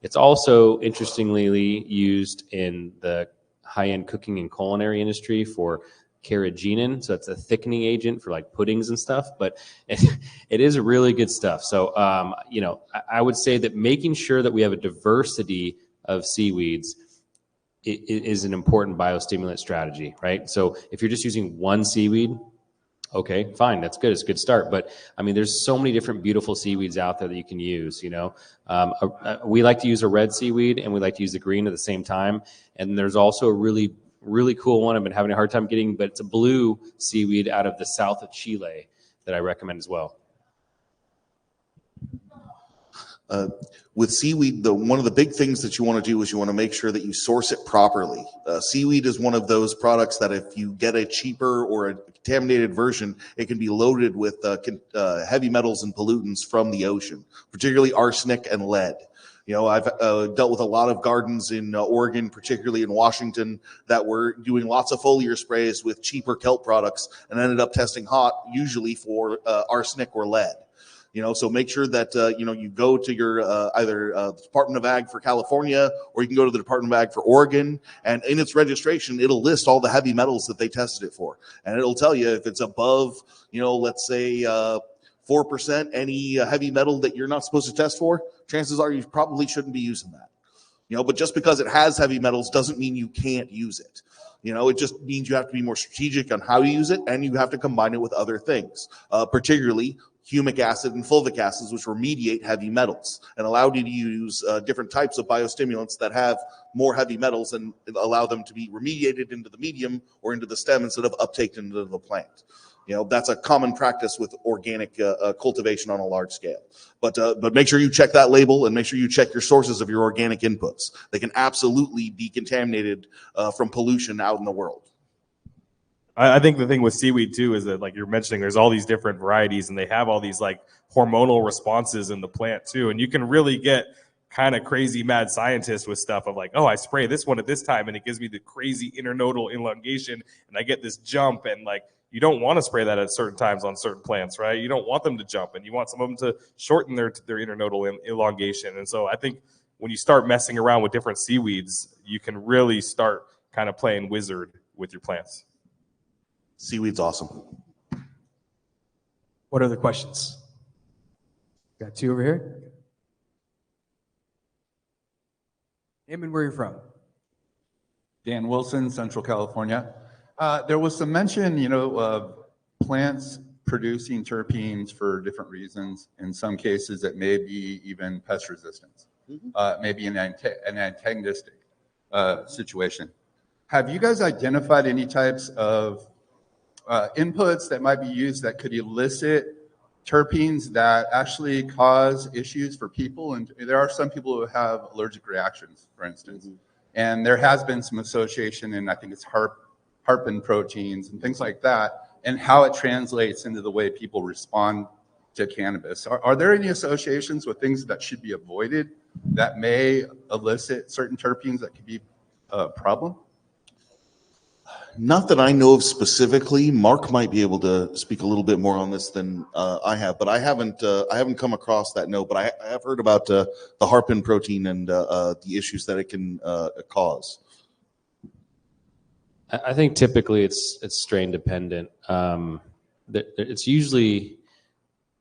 It's also interestingly used in the high-end cooking and culinary industry for carrageenan. So it's a thickening agent for like puddings and stuff, but it is really good stuff. So, I would say that making sure that we have a diversity of seaweeds is an important biostimulant strategy, right? So if you're just using one seaweed, okay, fine, that's good. It's a good start. But I mean, there's so many different beautiful seaweeds out there that you can use, we like to use a red seaweed and we like to use the green at the same time. And there's also a really, really cool one I've been having a hard time getting, but it's a blue seaweed out of the south of Chile that I recommend as well. With seaweed, one of the big things that you want to do is you want to make sure that you source it properly. Seaweed is one of those products that if you get a cheaper or a contaminated version, it can be loaded with heavy metals and pollutants from the ocean, particularly arsenic and lead. I've dealt with a lot of gardens in Oregon, particularly in Washington, that were doing lots of foliar sprays with cheaper kelp products and ended up testing hot, usually for arsenic or lead. So make sure that you go to your either Department of Ag for California, or you can go to the Department of Ag for Oregon, and in its registration it'll list all the heavy metals that they tested it for, and it'll tell you if it's above let's say 4% any heavy metal that you're not supposed to test for. Chances are you probably shouldn't be using that. But just because it has heavy metals doesn't mean you can't use it. It just means you have to be more strategic on how you use it, and you have to combine it with other things, particularly humic acid and fulvic acids, which remediate heavy metals and allow you to use different types of biostimulants that have more heavy metals and allow them to be remediated into the medium or into the stem instead of uptaked into the plant. That's a common practice with organic cultivation on a large scale. But make sure you check that label, and make sure you check your sources of your organic inputs. They can absolutely be contaminated from pollution out in the world. I think the thing with seaweed too is that, like you're mentioning, there's all these different varieties, and they have all these like hormonal responses in the plant too, and you can really get kind of crazy mad scientists with stuff of like, oh, I spray this one at this time and it gives me the crazy internodal elongation and I get this jump, and like you don't want to spray that at certain times on certain plants, right? You don't want them to jump, and you want some of them to shorten their internodal elongation. And so I think when you start messing around with different seaweeds, you can really start kind of playing wizard with your plants. Seaweed's awesome. What other questions? Got two over here. Name and where you're from. Dan Wilson, Central California. There was some mention, of plants producing terpenes for different reasons. In some cases, it may be even pest resistance, maybe an antagonistic situation. Have you guys identified any types of inputs that might be used that could elicit terpenes that actually cause issues for people? And there are some people who have allergic reactions, for instance. And there has been some association in, I think it's harpin proteins and things like that, and how it translates into the way people respond to cannabis. Are there any associations with things that should be avoided that may elicit certain terpenes that could be a problem? Not that I know of specifically. Mark might be able to speak a little bit more on this than I have, but I haven't come across that note. But I have heard about the harpin protein and the issues that it can cause. I think typically it's strain dependent. It's usually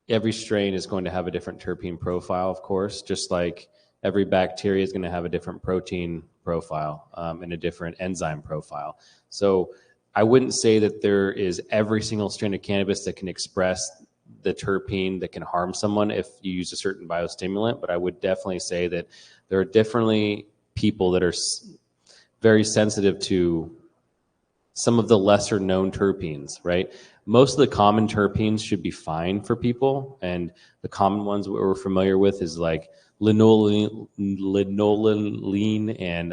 every strain is going to have a different terpene profile, of course, just like every bacteria is going to have a different protein profile and a different enzyme profile. So I wouldn't say that there is every single strain of cannabis that can express the terpene that can harm someone if you use a certain biostimulant, but I would definitely say that there are definitely people that are very sensitive to some of the lesser known terpenes, right? Most of the common terpenes should be fine for people, and the common ones that we're familiar with is like linolein and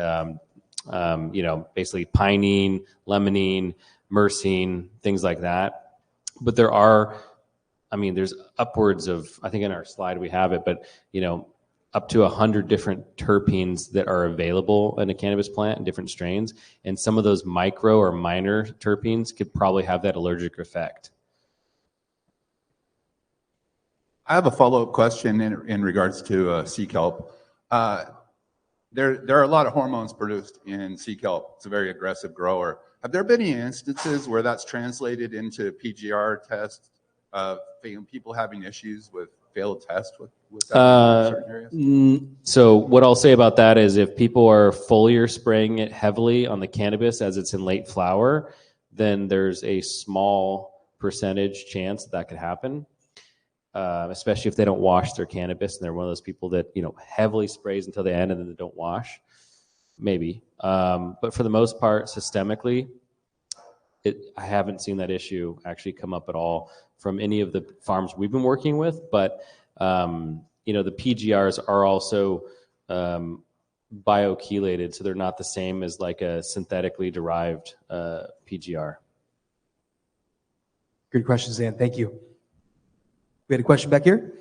basically pinene, limonene, myrcene, things like that. But there's upwards of, I think in our slide we have it, but up to 100 different terpenes that are available in a cannabis plant in different strains. And some of those micro or minor terpenes could probably have that allergic effect. I have a follow-up question in regards to sea kelp. There are a lot of hormones produced in sea kelp. It's a very aggressive grower. Have there been any instances where that's translated into PGR tests of people having issues with failed tests with that in certain areas? So what I'll say about that is if people are foliar spraying it heavily on the cannabis as it's in late flower, then there's a small percentage chance that could happen. Especially if they don't wash their cannabis and they're one of those people that heavily sprays until the end and then they don't wash, maybe. But for the most part, systemically, I haven't seen that issue actually come up at all from any of the farms we've been working with. But the PGRs are also biochelated, so they're not the same as like a synthetically derived PGR. Good questions, Dan. Thank you. We had a question back here.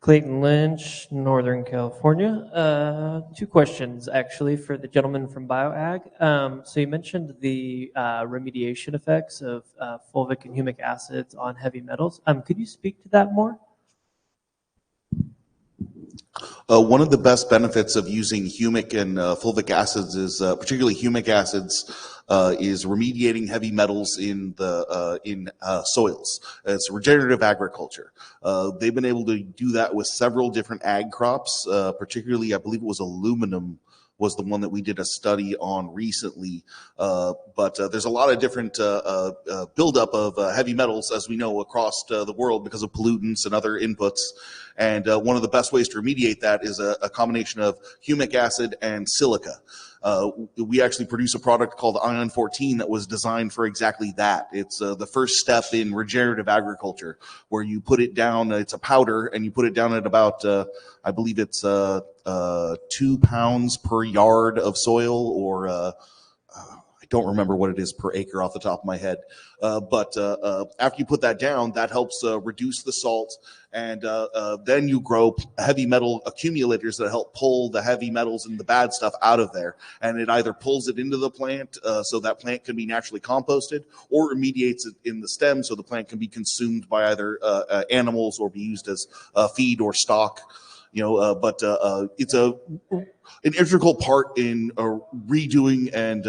Clayton Lynch, Northern California. Two questions actually for the gentleman from BioAg. So you mentioned the remediation effects of fulvic and humic acids on heavy metals. Could you speak to that more? One of the best benefits of using humic and fulvic acids is, particularly humic acids, is remediating heavy metals in soils. It's regenerative agriculture. They've been able to do that with several different ag crops, particularly I believe it was aluminum was the one that we did a study on recently. But there's a lot of different buildup of heavy metals, as we know, across the world because of pollutants and other inputs. And one of the best ways to remediate that is a combination of humic acid and silica. We actually produce a product called Ion 14 that was designed for exactly that. It's the first step in regenerative agriculture, where you put it down, it's a powder, and you put it down at about, I believe it's 2 pounds per yard of soil, or I don't remember what it is per acre off the top of my head. But after you put that down, that helps reduce the salt. And then you grow heavy metal accumulators that help pull the heavy metals and the bad stuff out of there. And it either pulls it into the plant so that plant can be naturally composted, or remediates it in the stem so the plant can be consumed by either animals or be used as feed or stock. But it's an integral part in redoing and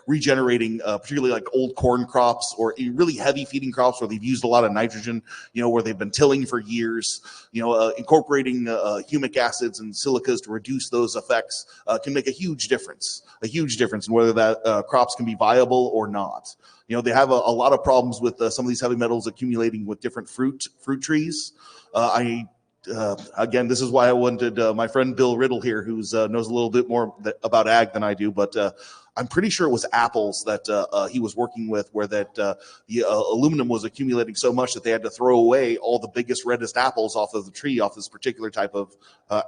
regenerating, particularly like old corn crops or really heavy feeding crops where they've used a lot of nitrogen, where they've been tilling for years. Incorporating humic acids and silicas to reduce those effects can make a huge difference in whether that crops can be viable or not. They have a lot of problems with some of these heavy metals accumulating with different fruit trees. Again, this is why I wanted my friend Bill Riddle here, who knows a little bit more about ag than I do, but I'm pretty sure it was apples that he was working with, where that the aluminum was accumulating so much that they had to throw away all the biggest, reddest apples off of the tree, off this particular type of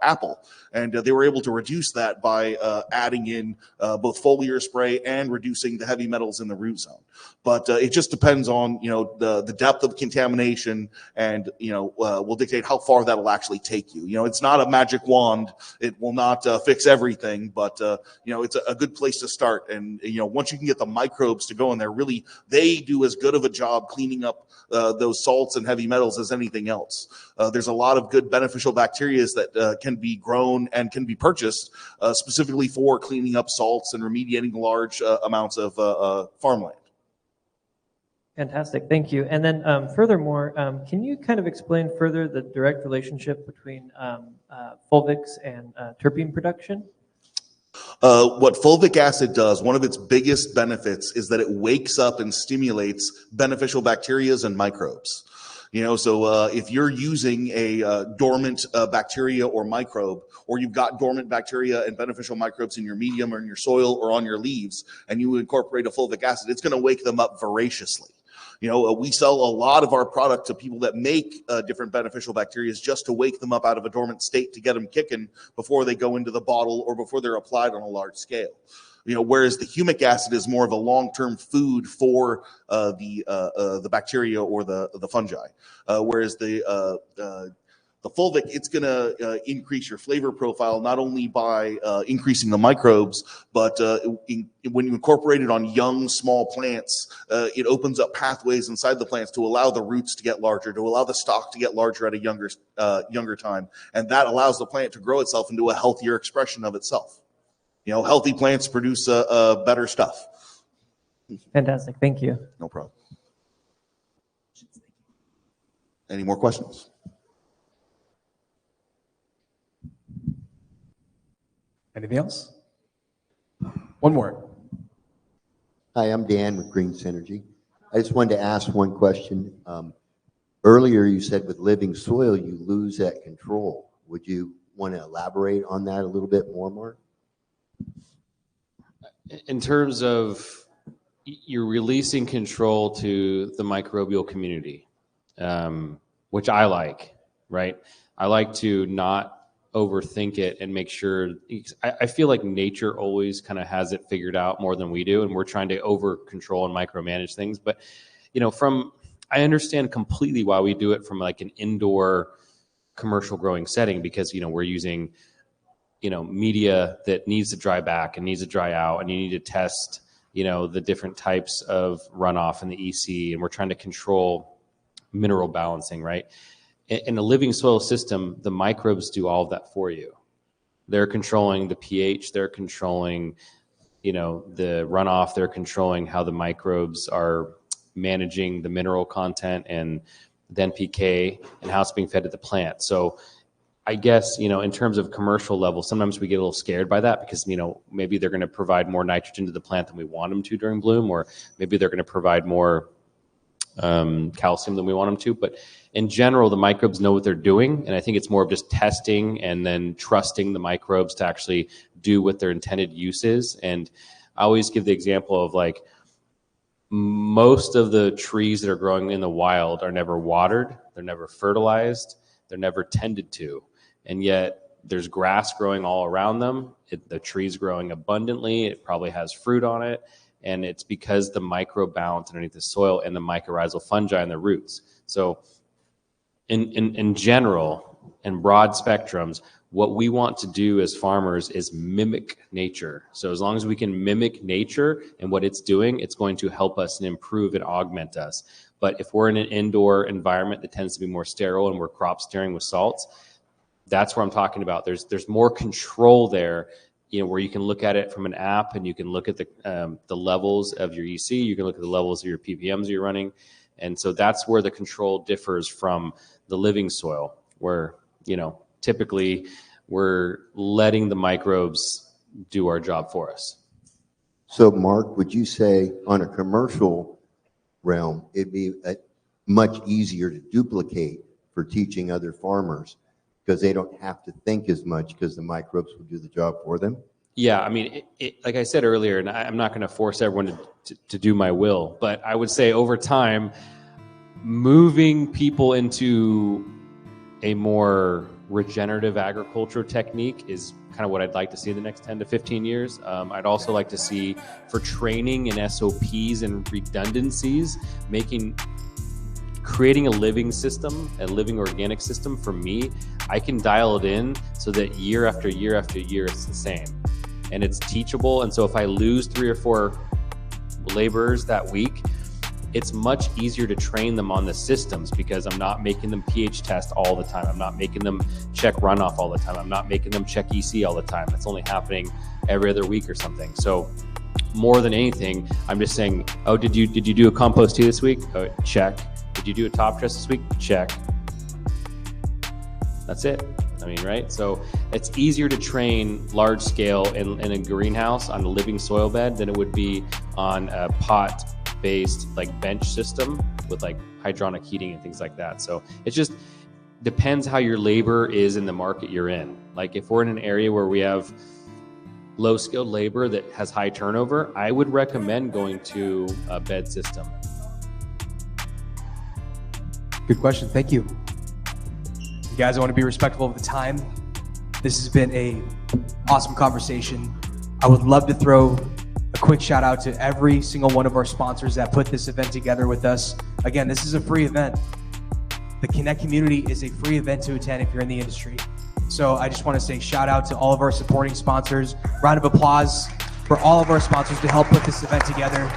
apple. And they were able to reduce that by adding in both foliar spray and reducing the heavy metals in the root zone. But it just depends on, the depth of contamination, and, will dictate how far that'll actually take you. It's not a magic wand. It will not fix everything, but, it's a good place to start. And, once you can get the microbes to go in there, really, they do as good of a job cleaning up those salts and heavy metals as anything else. There's a lot of good beneficial bacteria that can be grown and can be purchased specifically for cleaning up salts and remediating large amounts of farmland. Fantastic, thank you. And then furthermore, can you kind of explain further the direct relationship between fulvics and terpene production? What fulvic acid does, one of its biggest benefits is that it wakes up and stimulates beneficial bacteria and microbes. So if you're using a dormant bacteria or microbe, or you've got dormant bacteria and beneficial microbes in your medium or in your soil or on your leaves, and you incorporate a fulvic acid, it's going to wake them up voraciously. We sell a lot of our product to people that make different beneficial bacteria just to wake them up out of a dormant state, to get them kicking before they go into the bottle or before they're applied on a large scale. Whereas the humic acid is more of a long-term food for the bacteria or the fungi. Whereas the fulvic, it's going to increase your flavor profile, not only by increasing the microbes, but when you incorporate it on young, small plants, it opens up pathways inside the plants to allow the roots to get larger, to allow the stalk to get larger at a younger time. And that allows the plant to grow itself into a healthier expression of itself. Healthy plants produce better stuff. Fantastic, thank you. No problem. Any more questions? Anything else? One more. Hi, I'm Dan with Green Synergy. I just wanted to ask one question. Earlier you said with living soil you lose that control. Would you want to elaborate on that a little bit more, Mark? In terms of you're releasing control to the microbial community, which I like, right? I like to not overthink it and make sure. I feel like nature always kind of has it figured out more than we do, and we're trying to over control and micromanage things. But I understand completely why we do it from like an indoor commercial growing setting, because, we're using, media that needs to dry back and needs to dry out, and you need to test, the different types of runoff in the EC, and we're trying to control mineral balancing, right? In a living soil system, the microbes do all of that for you. They're controlling the pH, they're controlling, the runoff, they're controlling how the microbes are managing the mineral content and the NPK and how it's being fed to the plant. So I guess, in terms of commercial level, sometimes we get a little scared by that because, maybe they're going to provide more nitrogen to the plant than we want them to during bloom, or maybe they're going to provide more calcium than we want them to. But in general, the microbes know what they're doing. And I think it's more of just testing and then trusting the microbes to actually do what their intended use is. And I always give the example of, like, most of the trees that are growing in the wild are never watered, they're never fertilized, they're never tended to. And yet there's grass growing all around them. The tree's growing abundantly. It probably has fruit on it. And it's because the microbalance underneath the soil and the mycorrhizal fungi in the roots. So in general, in broad spectrums, what we want to do as farmers is mimic nature. So as long as we can mimic nature and what it's doing, it's going to help us and improve and augment us. But if we're in an indoor environment that tends to be more sterile and we're crop steering with salts, that's where I'm talking about. There's more control there, where you can look at it from an app, and you can look at the levels of your EC, you can look at the levels of your ppms you're running. And so that's where the control differs from the living soil, where, typically we're letting the microbes do our job for us. So Mark, would you say on a commercial realm, it'd be much easier to duplicate for teaching other farmers because they don't have to think as much because the microbes will do the job for them? Yeah, I mean, like I said earlier, and I'm not going to force everyone to do my will, but I would say over time, moving people into a more regenerative agriculture technique is kind of what I'd like to see in the next 10 to 15 years. I'd also like to see, for training and SOPs and redundancies, creating a living system, a living organic system. For me, I can dial it in so that year after year after year, it's the same and it's teachable. And so if I lose 3 or 4 laborers that week, it's much easier to train them on the systems because I'm not making them pH test all the time. I'm not making them check runoff all the time. I'm not making them check EC all the time. It's only happening every other week or something. So more than anything, I'm just saying, oh, did you do a compost tea this week? Oh, check. Did you do a top dress this week? Check. That's it. I mean, right? So it's easier to train large scale in a greenhouse on a living soil bed than it would be on a pot-based like bench system with like hydronic heating and things like that. So it just depends how your labor is in the market you're in. Like if we're in an area where we have low skilled labor that has high turnover, I would recommend going to a bed system. Good question. Thank you. You guys, I want to be respectful of the time. This has been a awesome conversation. I would love to throw a quick shout out to every single one of our sponsors that put this event together with us. Again, this is a free event. The CoNNect community is a free event to attend if you're in the industry. So I just want to say shout out to all of our supporting sponsors. Round of applause for all of our sponsors to help put this event together.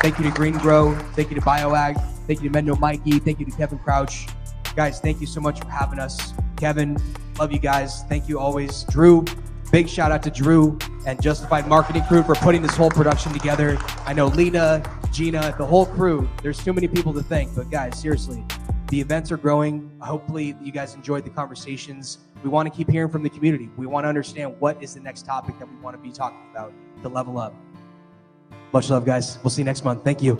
Thank you to GreenGro. Thank you to BioAg. Thank you to Mendo Mikey. Thank you to Kevin Crouch. Guys, thank you so much for having us. Kevin, love you guys. Thank you always. Drew, big shout out to Drew and Justified Marketing crew for putting this whole production together. I know Lena, Gina, the whole crew. There's too many people to thank, but guys, seriously, the events are growing. Hopefully you guys enjoyed the conversations. We want to keep hearing from the community. We want to understand what is the next topic that we want to be talking about to level up. Much love, guys. We'll see you next month. Thank you.